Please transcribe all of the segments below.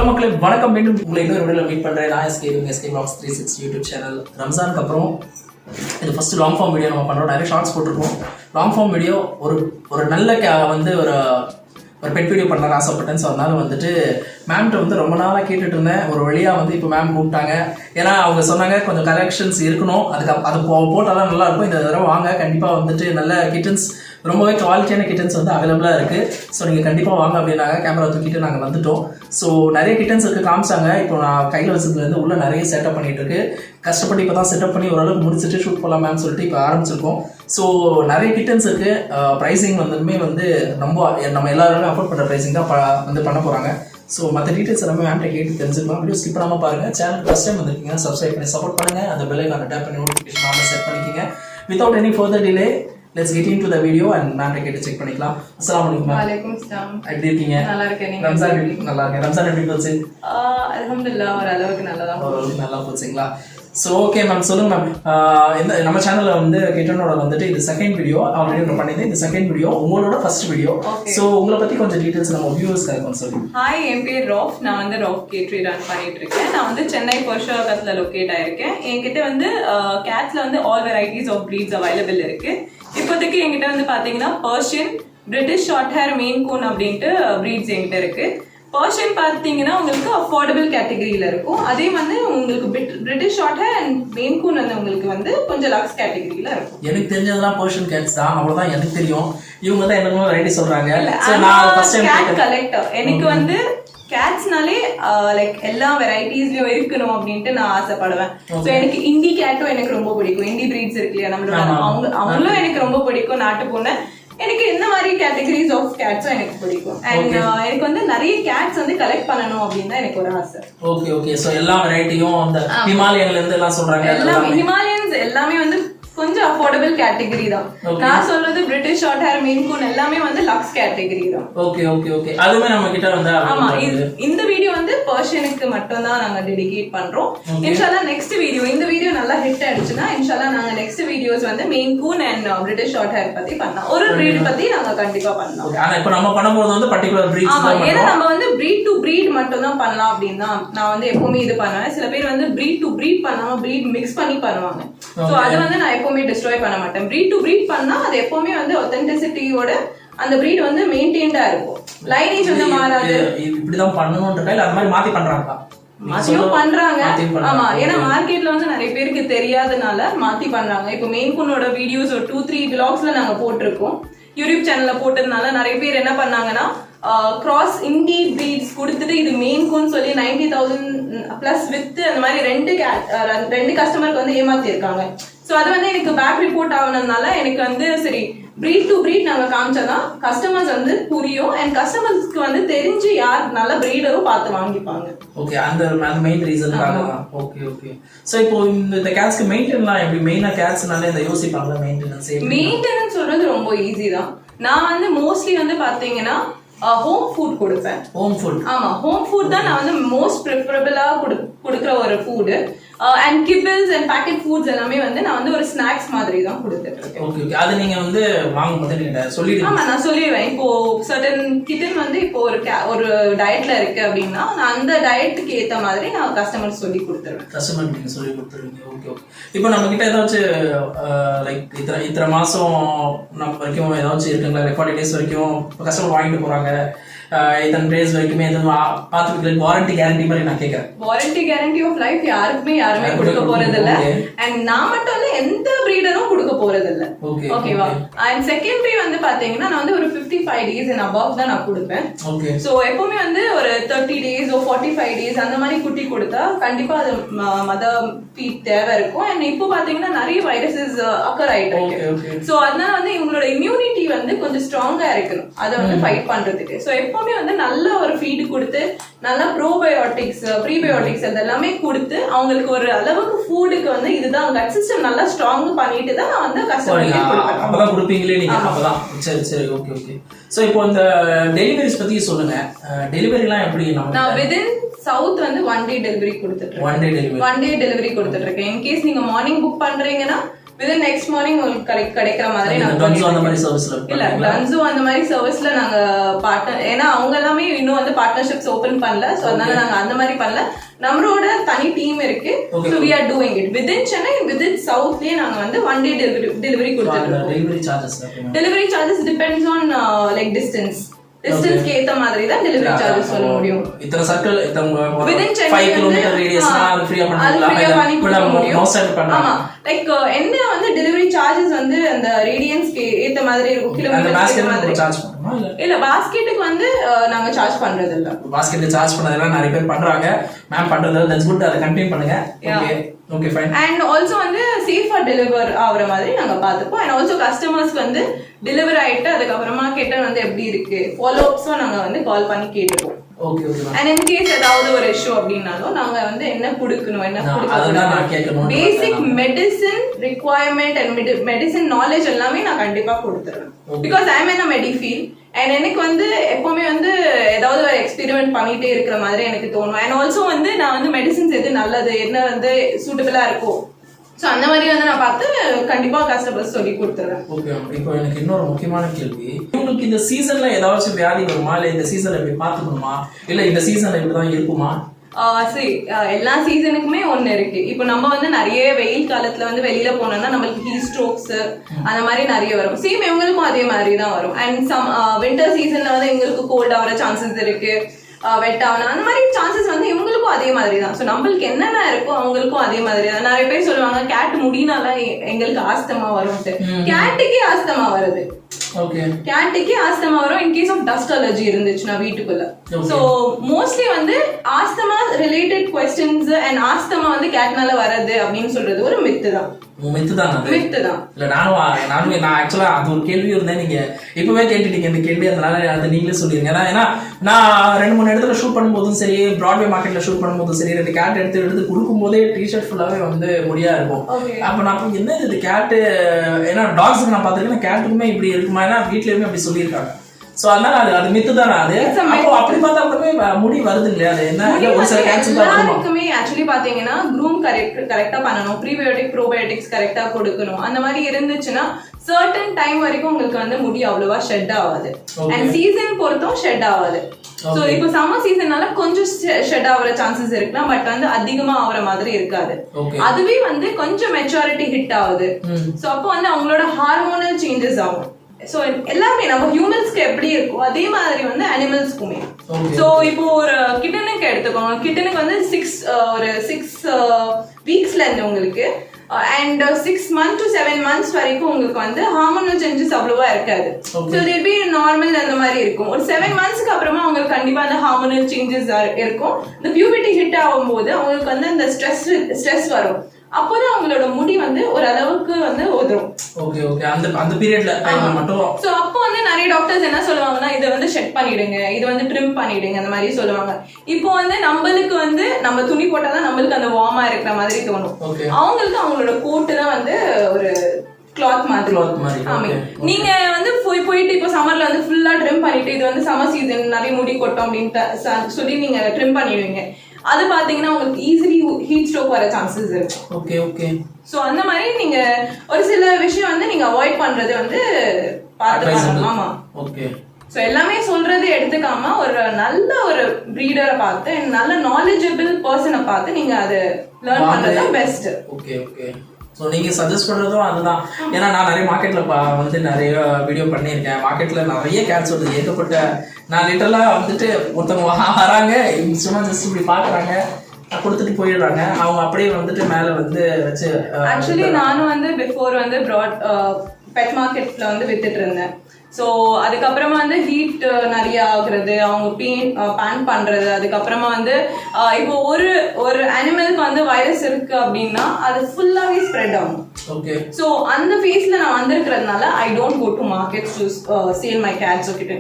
Hello மக்களே, வணக்கம். மீண்டும் உங்களை இன்னொரு வீடியோவில் மீட் பண்ணுறேன். நான் எஸ்கே வ்ளாக்ஸ் 360 யூடியூப் சேனல். ரம்ஜானுக்கு அப்புறம் இது ஃபஸ்ட்டு லாங் ஃபார்ம் வீடியோ நம்ம பண்ணுறோம். நிறைய ஷார்ட்ஸ் போட்டிருக்கோம். லாங் ஃபார்ம் வீடியோ ஒரு நல்ல ஒரு பெட் வீடியோ பண்ண ஆசைப்பட்டேன். ஸோ அதனால வந்துட்டு மேம்கிட்ட ரொம்ப நாளாக கேட்டுட்டு இருந்தேன். ஒரு வழியாக இப்போ மேம் கூப்பிட்டாங்க. ஏன்னா அவங்க சொன்னாங்க கொஞ்சம் கலெக்ஷன்ஸ் இருக்கணும், அது போட்டால் தான் நல்லாயிருக்கும். இந்த தடவை வாங்க, கண்டிப்பாக வந்துட்டு நல்ல கிட்டன்ஸ், ரொம்பவே குவாலிட்டியான கிட்டன்ஸ் அவைலபிளாக இருக்குது. ஸோ நீங்கள் கண்டிப்பாக வாங்க அப்படின்னாங்க. கேமரா தூக்கிட்டு நாங்கள் வந்துட்டோம். ஸோ நிறைய கிட்டன்ஸ் இருக்குது, காமிச்சாங்க. இப்போ நான் கையில் வச்சதுலேருந்து உள்ள நிறைய செட்டப் பண்ணிட்டு இருக்கு. கஷ்டப்பட்டு இப்போ தான் செட்டப் பண்ணி ஓரளவுக்கு முடிச்சுட்டு ஷூட் போகலாம் மேம் சொல்லிட்டு இப்போ ஆரம்பிச்சிருக்கோம். ஸோ நிறைய கிட்டன்ஸ் இருக்குது. ப்ரைஸிங் நம்ம எல்லாருமே அஃபோர்ட் பண்ணுற ப்ரைஸிங் தான் பண்ண போகிறாங்க. ஸோ மற்ற டீட்டெயில்ஸ் எல்லாமே மேம்கிட்ட கேட்டு தெரிஞ்சுக்கலாம். வீடியோ ஸ்கிப் பண்ணாமல் பாருங்கள். சேனல் ஃபஸ்ட் டைம் வந்திருக்கீங்க, சப்ஸ்கிரைப் பண்ணி சப்போர்ட் பண்ணுங்கள். அந்த பெல் ஐகானை டேப் பண்ணி நோட்டிஃபிகேஷன் ஆன் செட் பண்ணிக்கோங்க. Without any further delay let's get into the video and ma'am கேட்டு செக் பண்ணிக்கலாம். அஸ்ஸலாமு அலைக்கும் மேம். வலைக்கும் சலாம். எப்படி இருக்கீங்க? நல்லா இருக்கேன். நீங்க? ரம்ஜான் நல்லா இருக்கேன். ரம்ஜான் எப்படி போச்சு? அல்ஹம்துலில்லாஹ், ஒரு அளவுக்கு நல்லா போச்சுங்களா? ஸோ ஓகே மேம், சொல்லுங்க மேம். இந்த நம்ம சேனலில் கிட்டனோட இது செகண்ட் வீடியோ ஆல்ரெடி ஒன்று பண்ணியிருந்தேன். இந்த செகண்ட் வீடியோ உங்களோட ஃபர்ஸ்ட் வீடியோ. ஸோ உங்களை பற்றி கொஞ்சம் டீட்டெயில்ஸ் நம்ம வியூவர்ஸ்க்கு இருக்கும் சொல்லுங்க. ஹாய், என் பேர் ராஃப். நான் ராஃப் கேட்ரி ரன் பண்ணிட்டு இருக்கேன். நான் சென்னை பர்ஷாகத்தில் லொக்கேட் ஆயிருக்கேன். என்கிட்ட கேட்ஸ்ல all varieties of breeds available இருக்கு. இப்போதைக்கு என்கிட்ட பார்த்தீங்கன்னா Persian, British short hair, Maine Coon அப்படின்ட்டு ப்ரீட்ஸ் என்கிட்ட இருக்கு. பர்ஷியன் பார்த்தீங்கன்னா உங்களுக்கு அஃபோர்டபுள் கேட்டகரியில இருக்கும். அதே உங்களுக்கு British short hair and Maine Coon உங்களுக்கு கொஞ்சம் லக்ஸ் கேட்டகரியில இருக்கும். எனக்கு தெரிஞ்சதெல்லாம் பர்ஷியன் கேட்ஸ் தான், அவ்வளவுதான் எனக்கு தெரியும். இவங்க தான் என்னமோ வெரைட்டி சொல்றாங்க. நான் ஃபர்ஸ்ட் டைம் கேட் கலெக்டர். எனக்கு கேட்ஸ்னாலே லைக் எல்லா வெரைட்டிஸ்லயும் இருக்கணும் அப்படின்ட்டு நான் ஆசைப்படுவேன். ஸோ எனக்கு இந்தி கேட்டும் எனக்கு ரொம்ப பிடிக்கும். இந்தி பிரீட்ஸ் இருக்கு இல்லையா நம்மளோட, அவங்களும் எனக்கு ரொம்ப பிடிக்கும். நாட்டு பூனை எனக்கு இந்த மாதிரி கேட்டகரிஸ் ஆஃப் கேட்ஸும் எனக்கு பிடிக்கும். அண்ட் எனக்கு நிறைய கேட்ஸ் கலெக்ட் பண்ணணும் அப்படின்னு தான் எனக்கு ஒரு ஆசை. Okay okay. சோ எல்லா வெரைட்டியும் அந்த ஹிமாலயன்ல இருந்து எல்லாம் சொல்றாங்க. எல்லாமே ஹிமாலயன்ஸ் எல்லாமே கொஞ்சம் அஃபோர்டபிள் கேட்டகரி தான். நான் சொல்றது பிரிட்டிஷ் ஷார்ட் ஹேர், மெயின் கூன் எல்லாமே லக்ஸ் கேட்டகரி தான். Okay okay okay. அதுமே நம்ம கிட்ட ஆமா. இந்த வீடியோ பர்ஷியனுக்கு மட்டும் தான் நாங்க டெடிகேட் பண்றோம். இன்ஷால்லா நெக்ஸ்ட் வீடியோ, இந்த வீடியோ நல்லா ஹிட் ஆயிடுச்சுன்னா இன்ஷால்லா நாங்க next videos Maine Coon and British short hair பத்தி பண்ணலாம். ஒரு பிரீட் பத்தி நாங்க கண்டிப்பா பண்ணலாம். ஆனா இப்போ நம்ம பண்ணும்போது பர்టిక్యులர் பிரீட்ஸ் தான். ஆமா, ஏன்னா நம்ம பிரீட் டு பிரீட் மட்டும் தான் பண்ணலாம் அப்படினா நான் எப்பவுமே இது பண்ணுவேன். சில பேர் பிரீட் டு பிரீட் பண்ணாம பிரீட் மிக்ஸ் பண்ணி பண்ணுவாங்க. சோ அது நான் எப்பவுமே டிஸ்ட்ராய் பண்ண மாட்டேன். பிரீட் டு பிரீட் பண்ணா அது எப்பவுமே ஆத்தென்டிசிட்டியோட அந்த பிரீட் மெயின்டெய்ன்டா இருக்கும். லைனேஜ் மாறாது. இப்படிதான் பண்ணணும்ன்றத இல்ல அந்த மாதிரி மாத்தி பண்றாங்க. மாத்தியும் பண்றாங்க. ஆமா, ஏன்னா மார்க்கெட்ல நிறைய பேருக்கு தெரியாதனால மாத்தி பண்றாங்க. இப்போ மெயின் கூனோட வீடியோஸ் ஒரு 2-3 vlogsல நாங்க போட்டிருக்கோம். யூடியூப் சேனல்ல போட்டதுனால நிறைய பேர் என்ன பண்ணாங்கன்னா கிராஸ் இந்தி பிரீட்ஸ் கொடுத்துட்டு இது மெயின் கூன் சொல்லி 90,000 பிளஸ் வித் அந்த மாதிரி ரெண்டு கஸ்டமருக்கு ஏமாத்தி இருக்காங்க. சோ அது எனக்கு பேக் ரிப்போர்ட் ஆனதுனால எனக்கு சரி பிரீட் டு பிரீட் நாங்க காமிச்சாதான் கஸ்டமர்ஸ் புரியும். அண்ட் கஸ்டமர்ஸ்க்கு தெரிஞ்சு யார் நல்ல பிரீடரோ பார்த்து வாங்கிப்பாங்க. ஓகே, அந்த மெயின் ரீசனுக்காக தான். Okay okay. சோ இப்போ இந்த கேட்ஸ்க்கு மெயின்டெனன்ஸ்லாம் எப்படி? மெயினா கேட்ஸ்னால இந்த யோசிப்பாங்க மெயின்டெனன்ஸ் சொல்றது ரொம்ப ஈஸி தான். நான் மோஸ்ட்லி பாத்தீங்கன்னா ஹோம் ஃபுட் கொடுப்பேன். Home food? ஆமா, ஹோம் ஃபுட் தான் நான் மோஸ்ட் ப்ரிஃபரபிளா கொடுக்குற ஒரு food. And kibbles and packet foods எல்லாமே நான் ஒரு ஸ்நாக்ஸ் மாதிரி தான் கொடுத்துட்டு இருக்கேன். Okay okay. அது நீங்க வாங்கும்போது நீங்க சொல்லிடுவீங்க? ஆமா, நான் சொல்லிடுவேன். இப்போ சர்டன் கிட்டன் இப்போ ஒரு டயட்ல இருக்கு அப்படின்னா நான் அந்த டயட்டுக்கு ஏத்த மாதிரி நான் கஸ்டமர் சொல்லி கொடுத்துருவேன். கஸ்டமர் நீங்க சொல்லி கொடுத்துருவீங்க. Okay okay. இப்போ நம்ம கிட்ட ஏதாச்சும் லைக் இத்தனை மாசம் நம்ம வரைக்கும் ஏதாச்சும் இருக்குங்களா? ரெக்கார்டிங் டேஸ் வரைக்கும் கஸ்டமர் வாங்கிட்டு போறாங்க, இத்தனை டேஸ் வரைக்குமே எதுவும் பார்த்துக்கிறேன் வாரண்டி கேரண்டி மாதிரி நான் கேட்கறேன். வாரண்டி கேரண்டி ஆஃப் லைஃப் யாருமே கொடுக்க போறது இல்ல. அண்ட் நான் மட்டும் இல்ல, எந்த பிரீடரும் கொடுக்க போறது இல்ல. ஓகேவா? அண்ட் செகண்டரி பாத்தீங்கன்னா நான் ஒரு 55 days and above தான் நான் கொடுப்பேன். சோ எப்பவுமே ஒரு 30 days or 45 days அந்த மாதிரி குட்டி கொடுத்தா கண்டிப்பா அது மதர் ஃபீட் தேவை இருக்கும். அண்ட் இப்போ பாத்தீங்கன்னா நிறைய வைரஸஸ் அக்கர் ஆயிட்டு இருக்கு. சோ அதனால இவங்களோட இம்யூனிட்டி கொஞ்சம் ஸ்ட்ராங்கா இருக்கணும் அதை ஃபைட் பண்றதுக்கு. சோ எப்பவுமே நல்ல ஒரு ஃபீட் கொடுத்து நல்லா ப்ரோபயோட்டிக்ஸ், ப்ரீபயோட்டிக்ஸ் அதெல்லாமே கொடுத்து அவங்களுக்கு ஒரு அளவுக்கு ஃபுட்டுக்கு இதுதான் கட் சிஸ்டம் நல்லா ஸ்ட்ராங் பண்ணிட்டு தான் நான் கஸ்டமருக்கு கொடுப்பேன். அப்பதான் கொடுப்பீங்களே நீங்க? அப்பதான். சரி சரி. Okay okay. சோ இப்போ இந்த டெலிவரிஸ் பத்தி சொல்லுங்க. டெலிவரிலாம் எப்படி? நான் விதின் சவுத் 1 day டெலிவரி கொடுத்துட்டு இருக்கேன். 1 day டெலிவரி கொடுத்துட்டு இருக்கேன். இன் கேஸ் நீங்க மார்னிங் புக் பண்றீங்கன்னா வித்தின் நெக்ஸ்ட் மார்னிங் உங்களுக்கு கிடைக்கிற மாதிரி நாங்க இல்ல டன்ஸோ அந்த மாதிரி சர்வீஸ்ல நாங்க பார்ட்னர், ஏன்னா அவங்க எல்லாமே இன்னும் வந்து பார்ட்னர்ஷிப்ஸ் ஓபன் பண்ணல, சோ அதனால நாங்க அந்த மாதிரி பண்ணல. நம்மளோட தனி டீம் இருக்கு, so we are doing it within Chennai, within southலயே நாங்க வந்து one day delivery கொடுத்துட்டு இருக்கோம். Delivery charges depends on like distance க்கு ஏத்த மாதிரி தான் டெலிவரி சார்ஜஸ் சொல்ல முடியும். இத்தனை சர்க்கிள் within 5 கிலோமீட்டர் ரேடியஸ்னா அது ஃப்ரீயா பண்ண முடியும். ஆமா, லைக் என்ன வந்து டெலிவரி சார்ஜஸ் வந்து அந்த ரேடியன்ஸ்க்கு ஏத்த மாதிரி இருக்கும், கிலோமீட்டர் மாதிரி சார்ஜ் பண்ணுமா இல்ல பாஸ்கெட்டுக்கு வந்து நாங்க சார்ஜ் பண்றது இல்ல. பாஸ்கெட் சார்ஜ் பண்ணதெல்லாம் நிறைய பேர் பண்றாங்க. மேம் பண்றது தட்ஸ் குட், அதை கண்டினியூ பண்ணுங்க. Okay okay fine. And also வந்து சேஃபா டெலிவர் ஆகுற மாதிரி நாங்க பாத்துப்போம். அண்ட் ஆல்சோ கஸ்டமர்ஸ்க்கு வந்து டெலிவர் ஆயிட்டு அதுக்கப்புறமா கேட்ட வந்து எப்படி இருக்கு ஃபாலோ அப்ஸும் நாங்க வந்து கால் பண்ணி கேட்டுப்போம். Okay okay. And in case ஏதாவது ஒரு இஷ்யூ அப்படின்னாலும் நாங்க வந்து என்ன கொடுக்கணும் என்ன கொடுக்கணும் basic medicine requirement and medicine knowledge எல்லாமே நான் கண்டிப்பா கொடுத்துறேன். Because I am in a medi field and எனக்கு வந்து எப்பவுமே வந்து ஏதாவது ஒரு எக்ஸ்பெரிமெண்ட் பண்ணிட்டே இருக்கிற மாதிரி எனக்கு தோணும். அண்ட் ஆல்சோ வந்து நான் வந்து மெடிசின்ஸ் எது நல்லது என்ன வந்து சூட்டபிளா இருக்கும், ஸோ அந்த மாதிரி வந்து நான் பார்த்து கண்டிப்பா கஸ்டமர்ஸ் சொல்லி கொடுத்துறேன். ஓகே. இப்போ எனக்கு இன்னொரு முக்கியமான கேள்வி, உங்களுக்கு இந்த சீசன்ல ஏதாச்சும் வியாதி வருமா, இல்ல இந்த சீசன்ல எப்படி பாத்துக்கணுமா, இல்ல இந்த சீசன்ல இப்படிதான் இருக்குமா? சரி, எல்லா சீசனுக்குமே ஒண்ணு இருக்கு. இப்போ நம்ம வந்து நிறைய வெயில் காலத்துல வந்து வெளியில போனோம்னா நம்மளுக்கு ஹீட் ஸ்ட்ரோக்ஸ் அந்த மாதிரி நிறைய வரும். சேம் இவங்களுக்கும் அதே மாதிரி தான் வரும். அண்ட் சம் வின்டர் சீசன்ல வந்து இவங்களுக்கு கோல்ட் ஆகிற சான்சஸ் இருக்கு, வெட் ஆகணும், அந்த மாதிரி சான்சஸ் வந்து இவங்களுக்கும் அதே மாதிரி தான். ஸோ நம்மளுக்கு என்னென்ன இருக்கோ அவங்களுக்கும் அதே மாதிரி தான். நிறைய பேர் சொல்லுவாங்க கேட் முடினால எங்களுக்கு ஆஸ்தமா வரும்ட்டு. கேட்டுக்கே ஆஸ்தமா வருது, கேட்டுக்கே ஆஸ்தமா வரும் இன்கேஸ் ஆஃப் டஸ்ட் அலர்ஜி இருந்துச்சுன்னா வீட்டுக்குள்ள. சோ மோஸ்ட்லி வந்து asthma related questions and asthma வந்து கேட்னால வரது அப்படின்னு சொல்றது ஒரு மித்து தான். மித்து தான் அது. மித்து தான். இல்ல நான் ஆக்சுவலா அது ஒரு கேள்வி இருந்தேன், நீங்க இப்பவே கேட்டுட்டீங்க இந்த கேள்வி, அதனால அது நீங்களே சொல்லிருங்க. ஏன்னா நான் 2-3 இடத்துல ஷூட் பண்ணும்போதும் சரி, பிராட்வே மார்க்கெட்ல ஷூட் பண்ணும்போதும் சரி, 2 கேட் எடுத்து கொடுக்கும் போதே டிஷர்ட் ஃபுல்லாவே வந்து முடியா இருக்கும். அப்ப நான் என்ன இது கேட்டு, ஏன்னா டாக்ஸுக்கு நான் பார்த்திருக்கேன், கேட்டுக்குமே இப்படி இருக்குமா, ஏன்னா வீட்லயுமே அப்படி சொல்லியிருக்காங்க. சோ அதனால அது மித்து தானே அது. அப்போ அப்படி பார்த்தா கூடவே முடி வருது இல்லையா, அது என்ன ஒரு சில கேன்சர் தான் இருக்குமே. ஆக்சுவலி பாத்தீங்கன்னா க்ரூம் கரெக்டா பண்ணணும், ப்ரீபயோட்டிக் ப்ரோபயோட்டிக்ஸ் கரெக்டா கொடுக்கணும். அந்த மாதிரி இருந்துச்சுன்னா சர்டன் டைம் வரைக்கும் உங்களுக்கு வந்து முடி அவ்வளவா ஷெட் ஆகாது. அண்ட் சீசன் பொறுத்தும் ஷெட் ஆகாது. சோ இப்போ சம்மர் சீசன்னால கொஞ்சம் ஷெட் ஆகுற சான்சஸ் இருக்கலாம், பட் வந்து அதிகமா ஆகுற மாதிரி இருக்காது. அதுவே வந்து கொஞ்சம் மெச்சூரிட்டி ஹிட் ஆகுது. சோ அப்போ வந்து அவங்களோட ஹார்மோனல் சேஞ்சஸ் ஆகும். சோ எல்லாமே நம்ம ஹியூமன்ஸ்க்கு எப்படி இருக்கும் அதே மாதிரி வந்து அனிமல்ஸ்க்குமே. சோ இப்போ ஒரு கிட்டனுக்கு எடுத்துக்கோங்க, கிட்டனுக்கு வந்து 6 வீக்ஸ்ல இருந்து உங்களுக்கு and 6 months to 7 months வரைக்கும் உங்களுக்கு வந்து ஹார்மோனல் சேஞ்சஸ் அவ்வளவா இருக்காது. சோ they be normal அந்த மாதிரி இருக்கும். ஒரு 7 monthsக்கு அப்புறமா உங்களுக்கு கண்டிப்பா அந்த ஹார்மோனல் சேஞ்சஸ் இருக்கும். இந்த பியூபர்ட்டி ஹிட் ஆகும்போது அவங்களுக்கு வந்து அந்த ஸ்ட்ரெஸ் வரும். அப்போதான் அவங்களோட முடி வந்து ஒரு அளவுக்கு வந்து உதிரும். Okay okay. அந்த பீரியட்ல மட்டும். சோ அப்போ வந்து நிறைய டாக்டர்ஸ் என்ன சொல்லுவாங்கன்னா இதை வந்து ஷெட் பண்ணிடுங்க, இது வந்து ட்ரிம் பண்ணிடுங்க அந்த மாதிரி சொல்லுவாங்க. இப்போ வந்து நம்மளுக்கு வந்து நம்ம துணி போட்டாதான் நம்மளுக்கு அந்த வார்மா இருக்கிற மாதிரி தோணும். அவங்களுக்கு அவங்களோட கோட்டு தான் வந்து ஒரு கிளாத் மாதிரி. நீங்க வந்து போயிட்டு இப்போ சம்மர்ல வந்து ஃபுல்லா ட்ரிம் பண்ணிட்டு இது வந்து சம்மர் சீசன் நிறைய முடி கொட்டும் அப்படின்னு சொல்லி நீங்க ட்ரிம் பண்ணிடுவீங்க. அது பாத்தீங்கன்னா உங்களுக்கு ஈஸிலி ஹீட் ஸ்ட்ரோக் வர சான்சஸ் இருக்கு. Okay okay. சோ அந்த மாதிரி நீங்க ஒரு சில விஷயம் வந்து நீங்க அவாய்ட் பண்றது வந்து பாத்துக்கலாம். ஆமா. ஓகே. சோ எல்லாமே சொல்றது எடுத்துக்காம ஒரு நல்ல ஒரு பிரீடரை பார்த்து நல்ல நாலேஜபிள் பர்சனை பார்த்து நீங்க அதை லேர்ன் பண்றது பெஸ்ட். Okay okay. ஸோ நீங்கள் சஜஸ்ட் பண்ணுறதும் அதுதான். ஏன்னா நான் நிறைய மார்க்கெட்டில் வந்து நிறைய வீடியோ பண்ணியிருக்கேன். மார்க்கெட்டில் நிறைய கேட்ஸ் வருது, ஏகப்பட்ட. நான் லிட்டரலாக வந்துட்டு ஒருத்தவங்க வராங்க, சும்மா ஜஸ்ட் இப்படி பார்க்குறாங்க, கொடுத்துட்டு போயிடுறாங்க. அவங்க அப்படியே வந்துட்டு மேலே வந்து வச்சு. ஆக்சுவலி நானும் வந்து பிஃபோர் வந்து பெட் மார்க்கெட்டில் வந்து வித்துட்டு இருந்தேன். ஸோ அதுக்கப்புறமா வந்து ஹீட் நிறைய ஆகுறது, அவங்க பேன் பண்றது, அதுக்கப்புறமா வந்து இப்போ ஒரு அனிமலுக்கு வந்து வைரஸ் இருக்கு அப்படின்னா அது ஃபுல்லாவே ஸ்ப்ரெட் ஆகும். ஓகே. ஸோ அந்த ஃபேஸ்ல நான் வந்திருக்கிறதுனால I don't go to markets to sell my cats. Okay.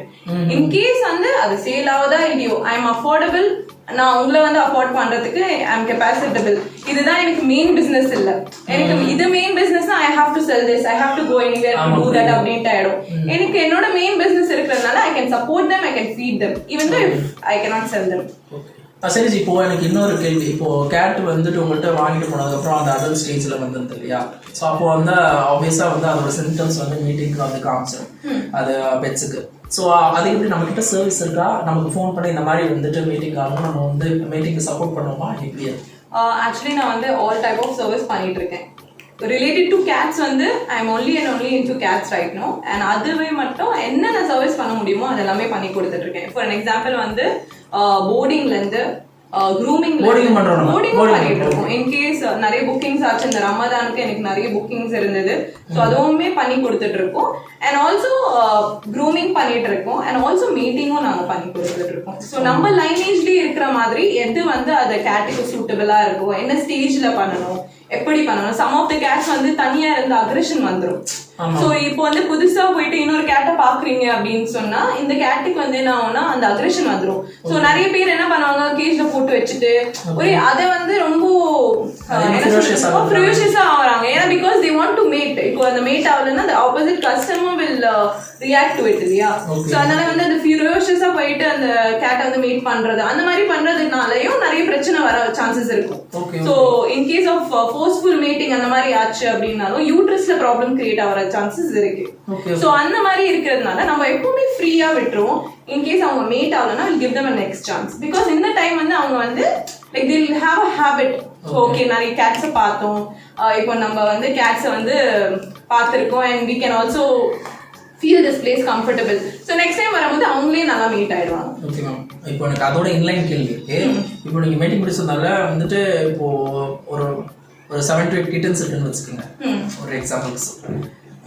In case வந்து அது சேல் ஆகுதா இல்லையோ, ஐ எம் அஃபோர்டபிள், நான் உங்களை வந்து அஃபோர்ட் பண்றதுக்கு ஐ எம் கெபாசிட்டபிள். இதுதான் எனக்கு மெயின் பிசினஸ் இல்ல. எனக்கு இது main business, I have to sell this, I have to go anywhere to to that அப்படின்ட்டு ஆயிடும். எனக்கு என்னோட மெயின் பிசினஸ் இருக்கிறதுனால I can support them, I can feed them even though I cannot sell them. சரி இப்போ எனக்கு இன்னொரு கேள்வி. இப்போ கேட் வந்துட்டு உங்கள்கிட்ட வாங்கிட்டு போனதுக்கப்புறம் அந்த அடல்ட் ஸ்டேஜில் வந்துருது இல்லையா? ஸோ அப்போ வந்து ஆப்வியஸாக வந்து அதோட சிம்டம்ஸ் வந்து மீட்டிங்க்கு வந்து காமிச்சிடும் அது பெட்ஸுக்கு. ஸோ அதுக்கு எப்படி நம்மக்கிட்ட சர்வீஸ் இருக்கா? நமக்கு ஃபோன் பண்ணி இந்த மாதிரி வந்துட்டு மீட்டிங் ஆகணும், நம்ம வந்து மீட்டிங்க்கு சப்போர்ட் பண்ணுவோமா எப்படி? ஆக்சுவலி நான் வந்து ஆல் டைப் ஆஃப் சர்வீஸ் பண்ணிட்டு இருக்கேன். ரிலேட்டட் டு கேட்ஸ் வந்து I am only into cats right no. And அதுவே மட்டும் என்னென்ன சர்வீஸ் பண்ண முடியுமோ அதெல்லாமே பண்ணி கொடுத்துட்டு இருக்கேன். ஃபார் அன் எக்ஸாம்பிள் வந்து போர்டிங்லேருந்து க்ரூமிங் பண்ணிட்டு இருக்கோம். இன்கேஸ் நிறைய புக்கிங்ஸ் ஆச்சு, இந்த ரமதானுக்கு எனக்கு நிறைய புக்கிங்ஸ் இருந்தது. ஸோ அதுவுமே பண்ணி கொடுத்துட்டு இருக்கோம். அண்ட் ஆல்சோ க்ரூமிங் பண்ணிட்டு இருக்கோம். அண்ட் ஆல்சோ மீட்டிங்கும் நாங்கள் பண்ணி கொடுத்துட்டு இருக்கோம். ஸோ நம்ம லைனேஜ்லேயே இருக்கிற மாதிரி எது வந்து அது கேட்டுக்கு சூட்டபிளா இருக்கும், என்ன ஸ்டேஜ்ல பண்ணணும், எப்படி பண்ணணும். சம் ஆஃப் த கேட்ஸ் வந்து தனியா இருந்து அக்ரெஷன் வந்துடும். சோ இப்போ வந்து புதுசா போயிட்டு இன்னொரு கேட்டை பாக்குறீங்க அப்படின்னு சொன்னா இந்த கேட்டுக்கு வந்து என்ன ஆகும்னா அந்த அக்ரெஷன் வந்துடும். சோ நிறைய பேர் என்ன பண்ணுவாங்க, கேஜ்ல போட்டு வச்சுட்டு ஒரே அதை வந்து ரொம்ப ஃபியூஷியஸா ஆகுறாங்க. ஏன்னா because they want to mate. இப்போ அந்த மேட் ஆகலன்னா அந்த opposite customer will react to it இல்லையா? சோ அதனால வந்து அந்த ஃபியூஷியஸா போயிட்டு அந்த கேட்டை வந்து மீட் பண்றது அந்த மாதிரி பண்றதுனாலயும் நிறைய பிரச்சனை வர சான்சஸ் இருக்கும். So in case of forceful meeting அந்த மாதிரி ஆச்சு அப்படின்னாலும் யூட்ரஸ்ல ப்ராப்ளம் கிரியேட் ஆகிற சான்சஸ் இருக்கு. சோ அந்த மாதிரி இருக்கிறதுனால நம்ம எப்பவுமே ஃப்ரீயா விட்டுருவோம். இன்கேஸ் அவங்க மேட் ஆகலன்னா will give them a next chance. Because இந்த டைம் வந்து அவங்க வந்து like they will have a habit. Okay நிறைய கேட்ஸை பார்த்தோம், இப்போ நம்ம வந்து கேட்ஸை வந்து பார்த்துருக்கோம் and we can also feel this place comfortable. So next time வரும்போது அவங்களே நல்லா மீட் ஆயிடுவாங்க. Okay ma'am. இப்போ எனக்கு அதோட இன்லைன் கேள்வி இருக்கு. இப்போ நீங்க மீட்டிங் முடிச்சதுனால வந்துட்டு இப்போ ஒரு 7 to 8 கிட்டன்ஸ் இருக்குன்னு வச்சுக்கோங்க ஒரு எக்ஸாம்பிள்ஸ்.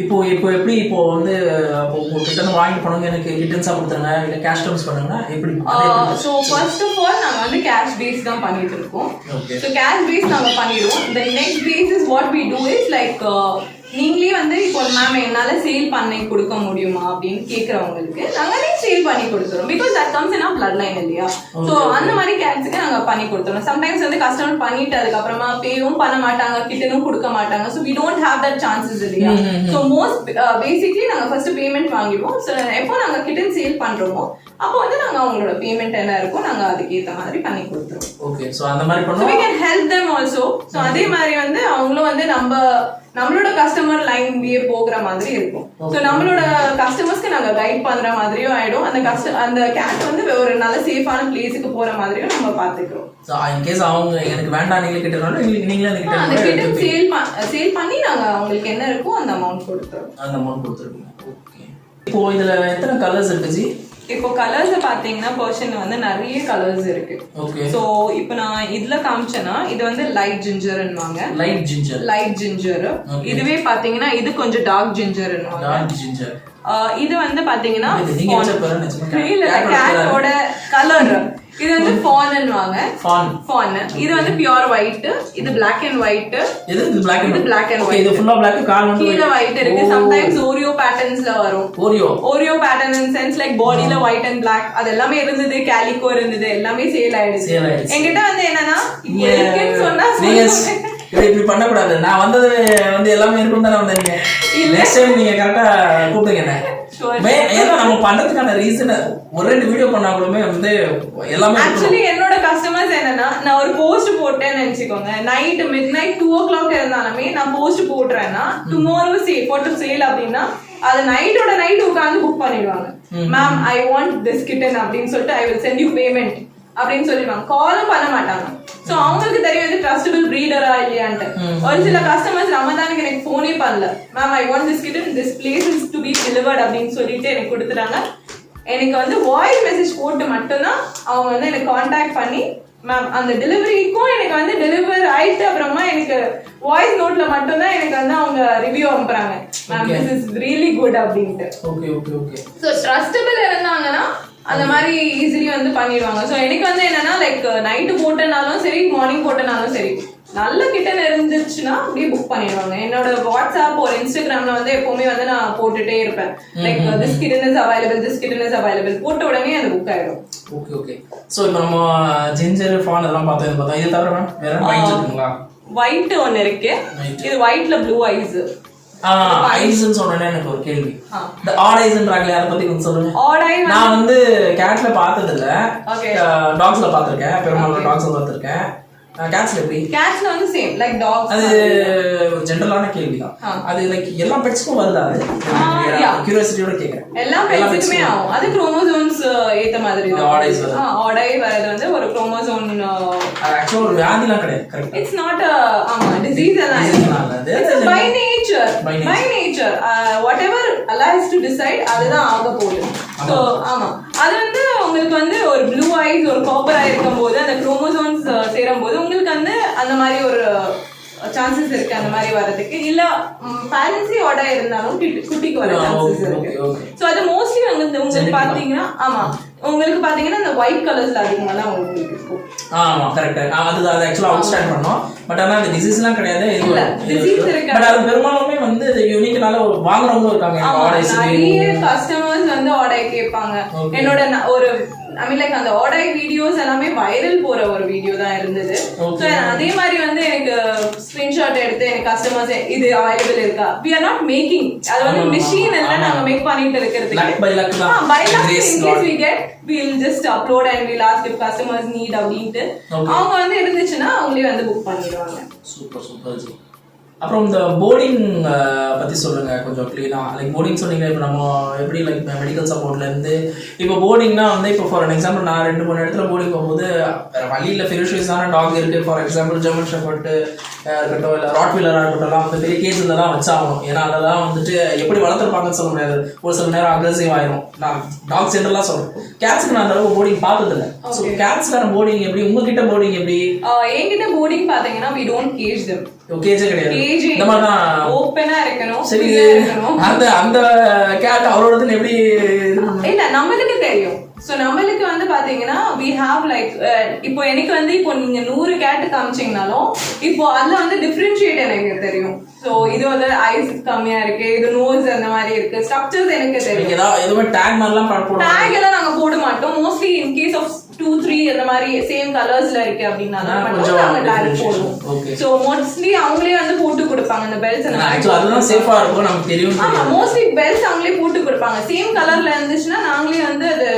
இப்போ எப்படி இப்போ வந்து கிட்டன் வாங்கிட்டு போனவங்க எனக்கு கிட்டன்ஸா கொடுத்துருங்க இல்லை கேஷ் டர்ம்ஸ் பண்ணுங்கன்னா எப்படி? ஸோ ஃபர்ஸ்ட் ஆஃப் ஆல் நாங்கள் வந்து கேஷ் பேஸ் தான் பண்ணிட்டு இருக்கோம். ஸோ கேஷ் பேஸ் நாங்கள் பண்ணிடுவோம். The next phase is what we do is like நீங்களே வந்து இப்போ மேம் என்னால சேல் பண்ணி கொடுக்க முடியுமா அப்படின்னு கேட்கறவங்களுக்கு நாங்களே சேல் பண்ணி கொடுத்துறோம். Because that comes in our blood line இல்லையா? ஸோ அந்த மாதிரி கேட்ஸுக்கு நாங்க பண்ணி கொடுத்துறோம். சம்டைம்ஸ் வந்து கஸ்டமர் பண்ணிட்டு அதுக்கப்புறமா பேவும் பண்ண மாட்டாங்க, கிட்டனும் கொடுக்க மாட்டாங்க. So we don't have that chances இல்லையா? ஸோ மோஸ்ட் பேசிக்லி நாங்க ஃபர்ஸ்ட் பேமெண்ட் வாங்கிடுவோம். ஸோ எப்போ நாங்க கிட்டன் சேல் பண்றோமோ அப்போ வந்து நாங்க அவங்களோட பேமெண்ட் என்ன இருக்கோ நாங்க அதுக்கேற்ற மாதிரி பண்ணி கொடுத்துருவோம். ஓகே. ஸோ அந்த மாதிரி பண்ணுவோம். we can help them also. So அதே மாதிரி வந்து அவங்களும் வந்து நம்மளோட கஸ்டமர் லைன்லயே போகிற மாதிரி இருக்கும். ஸோ நம்மளோட கஸ்டமர்ஸ்க்கு நாங்க கைட் பண்ற மாதிரியும் ஆயிடும். அந்த கேட் வந்து ஒரு நல்ல சேஃபான பிளேஸுக்கு போற மாதிரியும் நம்ம பாத்துக்கிறோம். இன்கேஸ் அவங்க எனக்கு வேண்டாம் நீங்களே கிட்டனாலும் நீங்களே அந்த கிட்ட சேல் பண்ணி நாங்க அவங்களுக்கு என்ன இருக்கோ அந்த அமௌண்ட் கொடுத்துருவோம். ஓகே. இப்போ இதுல எத்தனை கலர்ஸ் இருக்கு ஜி? இப்போ கலர்ஸ் பாத்தீங்கன்னா பர்ஷன்ல வந்து நிறைய கலர்ஸ் இருக்கு. சோ இப்போ நான் இதுல காமிச்சேன்னா இது வந்து லைட் ஜிஞ்சர்ன்னுவாங்க. Light ginger. இதுவே பாத்தீங்கன்னா இது கொஞ்சம் டார்க் ஜிஞ்சர்ன்னுவாங்க. இது வந்து பாத்தீங்கன்னா கேட்டோட கலர். இது வந்து ஃபான்னுவாங்க. ஃபான். இது வந்து பியூர் ஒயிட். இது Black and white. இது Black and white. ஓகே. இது ஃபுல்லா Black கால் வந்து கீழ ஒயிட் இருக்கு. சம்டைம்ஸ் ஓரியோ பேட்டர்ன்ஸ்ல வரும். Oreo pattern in sense like பாடியில ஒயிட் அண்ட் Black அது எல்லாமே இருந்தது. கேலிகோ இருந்தது. எல்லாமே சேல் ஆயிடுச்சு. என்கிட்ட வந்து என்னன்னா இப்போ இருக்குன்னு சொன்னா இப்படி பண்ணக்கூடாது. நான் வந்தது வந்து எல்லாமே இருக்கும் தானே வந்தீங்க. நெக்ஸ்ட் டைம் நீங்க கரெக்டா கூப்பிடுங்க என்ன. ஏன்னா நம்ம பண்றதுக்கான ரீசன் ஒரு 2 வீடியோ பண்ணா கூடமே வந்து எல்லாமே ஆக்சுவலி என்னோட கஸ்டமர்ஸ் என்னன்னா நான் ஒரு போஸ்ட் போட்டேன்னு நினைச்சுக்கோங்க. நைட் midnight 2 o'clock இருந்தாலுமே நான் போஸ்ட் போடுறேன்னா டுமாரோ போட்டோ சேல் அப்படின்னா அது நைட்டோட நைட் உட்காந்து புக் பண்ணிடுவாங்க. Ma'am I want this kitten அப்படின்னு சொல்லிட்டு I will send you payment அப்படின்னு சொல்லிடுவாங்க. காலும் பண்ண மாட்டாங்க. சோ அவங்களுக்கு தெரியும் இது ட்ரஸ்டபிள் பிரீடரா இல்லையான்ட்டு. ஒரு சில கஸ்டமர்ஸ் ரமதானுக்கு எனக்கு போனே பண்ணல. Ma'am I want this kitten this place is to be delivered அப்படின்னு சொல்லிட்டு எனக்கு கொடுத்துட்டாங்க. எனக்கு வந்து வாய்ஸ் மெசேஜ் போட்டு மட்டும்தான் அவங்க வந்து எனக்கு கான்டாக்ட் பண்ணி மேம் அந்த டெலிவரிக்கும் எனக்கு வந்து டெலிவரி ஆயிட்டு அப்புறமா எனக்கு வாய்ஸ் நோட்ல மட்டும்தான் எனக்கு வந்து அவங்க ரிவ்யூ அனுப்புறாங்க. Ma'am this is really good அப்படின்ட்டு. ஸோ ட்ரஸ்டபிள் இருந்தாங்கன்னா அந்த மாதிரி ஈஸிலி வந்து பண்ணிடுவாங்க. ஸோ எனக்கு வந்து என்னன்னா லைக் நைட்டு போட்டனாலும் சரி மார்னிங் போட்டனாலும் சரி நல்ல கிட்டன் இருந்துச்சுன்னா அப்படியே புக் பண்ணிடுவாங்க. என்னோட வாட்ஸ்அப் ஒரு இன்ஸ்டாகிராம்ல வந்து எப்பவுமே வந்து நான் போட்டுட்டே இருப்பேன். Like this kitten is available, this kitten is available போட்ட உடனே அது புக் ஆயிடும். ஓகே. ஸோ இப்போ நம்ம ஜிஞ்சர் ஃபான் அதெல்லாம் பார்த்தோம். இது தவிர வேற ஒயிட் இருக்குங்களா? ஒயிட் ஒன்று இருக்கு. இது ஒயிட்ல ப்ளூ ஐஸ். ஐஸ்ன்னு சொன்னேன்னு எனக்கு ஒரு கேள்வி. இந்த ஆட் ஐஸ்ன்றாங்களே அதை பத்தி கொஞ்சம் சொல்லுங்க. ஆட் ஐ நான் வந்து கேட்ல பார்த்தது இல்ல, டாக்ஸ்ல பார்த்திருக்கேன், பெரும்பாலும் டாக்ஸ்ல பார்த்திருக்கேன். கேட்ஸ்ல எப்படி? கேட்ஸ்ல வந்து சேம் லைக் டாக்ஸ். அது ஜெனரலான கேள்வி தான். அது லைக் எல்லா பெட்ஸ்க்கும் வருதா? அது கியூரியாசிட்டியோட கேக்குறேன். எல்லா பெட்ஸ்க்குமே ஆகும். அது குரோமோசோம்ஸ் ஏத்த மாதிரி தான். ஆட் ஐ வரது வந்து ஒரு குரோமோசோம் ஆக்சுவலா ஒரு வியாதிலாம் கிடையாது. கரெக்ட். இட்ஸ் நாட் ஆமா டிசீஸ் எல்லாம் இல்ல. It's by nature. By nature whatever Allah has to decide அதுதான் ஆக போகுது. சோ ஆமா அது வந்து உங்களுக்கு வந்து ஒரு ப்ளூ ஐஸ் ஒரு காப்பர் ஐ இருக்கும்போது அந்த குரோமோசோம்ஸ் சேரும்போது உங்களுக்கு வந்து அந்த மாதிரி ஒரு சான்சஸ் இருக்கு அந்த மாதிரி வரதுக்கு. இல்ல பேரண்ட்ஸே ஆட் ஆ இருந்தாலும் குட்டிக்கு வர சான்சஸ் இருக்கு. சோ அது மோஸ்ட்லி உங்களுக்கு பாத்தீங்கன்னா ஆமா உங்களுக்கு பாத்தீங்கன்னா அந்த ஒயிட் கலர்ஸ்ல அதிகமா தான் உங்களுக்கு இருக்கும். ஆமா கரெக்ட். அது ஆக்சுவலா அவுட்ஸ்டாண்ட் பண்ணோம். பட் ஆனா அந்த டிசீஸ்லாம் கிடையாது. இல்ல டிசீஸ் இருக்கு. பட் அது பெரும்பாலுமே வந்து யூனிக்னால வாங்குறவங்க இருக்காங்க. நிறைய கஸ்டமர்ஸ் வந்து ஆட் ஆகி கேட்பாங்க. என்னோட ஒரு ஐ மீன் லைக் அந்த ஆட் ஆகி வீடியோஸ் எல்லாமே வைரல் போற ஒரு வீடியோ தான் இருந்தது. சோ அதே மாதிரி வந்து எனக்கு ஸ்கிரீன்ஷாட் எடுத்து எனக்கு கஸ்டமர்ஸ் இது அவைலபிள் இருக்கா, we are not making அது வந்து மெஷின் எல்லாம் நாங்க மேக் பண்ணிட்டு இருக்கிறது பை லக் தான். By luck in case we get we'll just upload and we'll ask if customers need அப்படினு அவங்க வந்து இருந்துச்சுன்னா அவங்களே வந்து புக் பண்ணிடுவாங்க. Super super G. அப்புறம் இந்த போர்டிங் பத்தி சொல்லுங்க கொஞ்சம் கிளீனா. லைக் போர்டிங் சொன்னீங்க, இப்போ நம்ம எப்படி லைக் மெடிக்கல் சப்போர்ட்ல இருந்து இப்போ போர்டிங்னா வந்து இப்போ ஃபார் எக்ஸாம்பிள் நான் 2-3 இடத்துல போர்டிங் போகும்போது வேற வழியில் ஃபெரிஷியஸான டாக் இருக்கு. ஃபார் எக்ஸாம்பிள் ஜெர்மன் ஷெப்பர்ட் இருக்கட்டும், இல்லை ராட்வீலராக இருக்கட்டும், வந்து பெரிய கேஸில் தான் வச்சாகணும். ஏன்னா அதெல்லாம் வந்துட்டு எப்படி வளர்த்துருப்பாங்கன்னு சொல்ல முடியாது. ஒரு சில நேரம் அக்ரெசிவ் ஆயிரும். நான் டாக் சென்டர்லாம் சொல்றேன். கேட்ஸ்க்கு நான் அந்த அளவுக்கு போர்டிங் பார்த்ததில்லை. ஸோ கேட்ஸ்க்கான போர்டிங் எப்படி, உங்ககிட்ட போர்டிங் எப்படி? என்கிட்ட போர்டிங் பார்த்தீங்கன்னா we don't cage them. K J கிடையாது. இந்த மாதிரி தான் ஓபனா இருக்கணும். சரி அந்த அந்த கேட் அவரோடது எப்படி இல்ல நம்மளுக்கு தெரியும். சோ நம்மளுக்கு வந்து பாத்தீங்கன்னா we have like இப்போ எனக்கு வந்து இப்போ நீங்க 100 கேட் காமிச்சீங்கனாலும் இப்போ அதுல வந்து டிஃபரன்ஷியேட் எனக்கு தெரியும். சோ இது வந்து ஐஸ் கம்மியா இருக்கு, இது நோஸ் அந்த மாதிரி இருக்கு, ஸ்ட்ரக்சர்ஸ் எனக்கு தெரியும். ஏதாவது எதுவும் டாக் மாதிரிலாம் போடுவோம். டாக் எல்லாம் நாங்க போட மாட்டோம். மோஸ்ட்லி இன் கேஸ் ஆஃப் 2-3 அந்த மாதிரி சேம் கலர்ஸ்ல இருக்கு அப்படின்னா மட்டும் நாங்க டாக் போடுவோம். சோ மோஸ்ட்லி அவங்களே வந்து போட்டு கொடுப்பாங்க அந்த பெல்ட்ஸ். ஆக்சுவலா அதுதான் சேஃபா இருக்கும் நமக்கு தெரியும். ஆமா மோஸ்ட்லி பெல்ட்ஸ் அவங்களே போட்டு கொடுப்பாங்க. சேம் கலர்ல இருந்துச்சுன்னா நாங்களே வந்து அது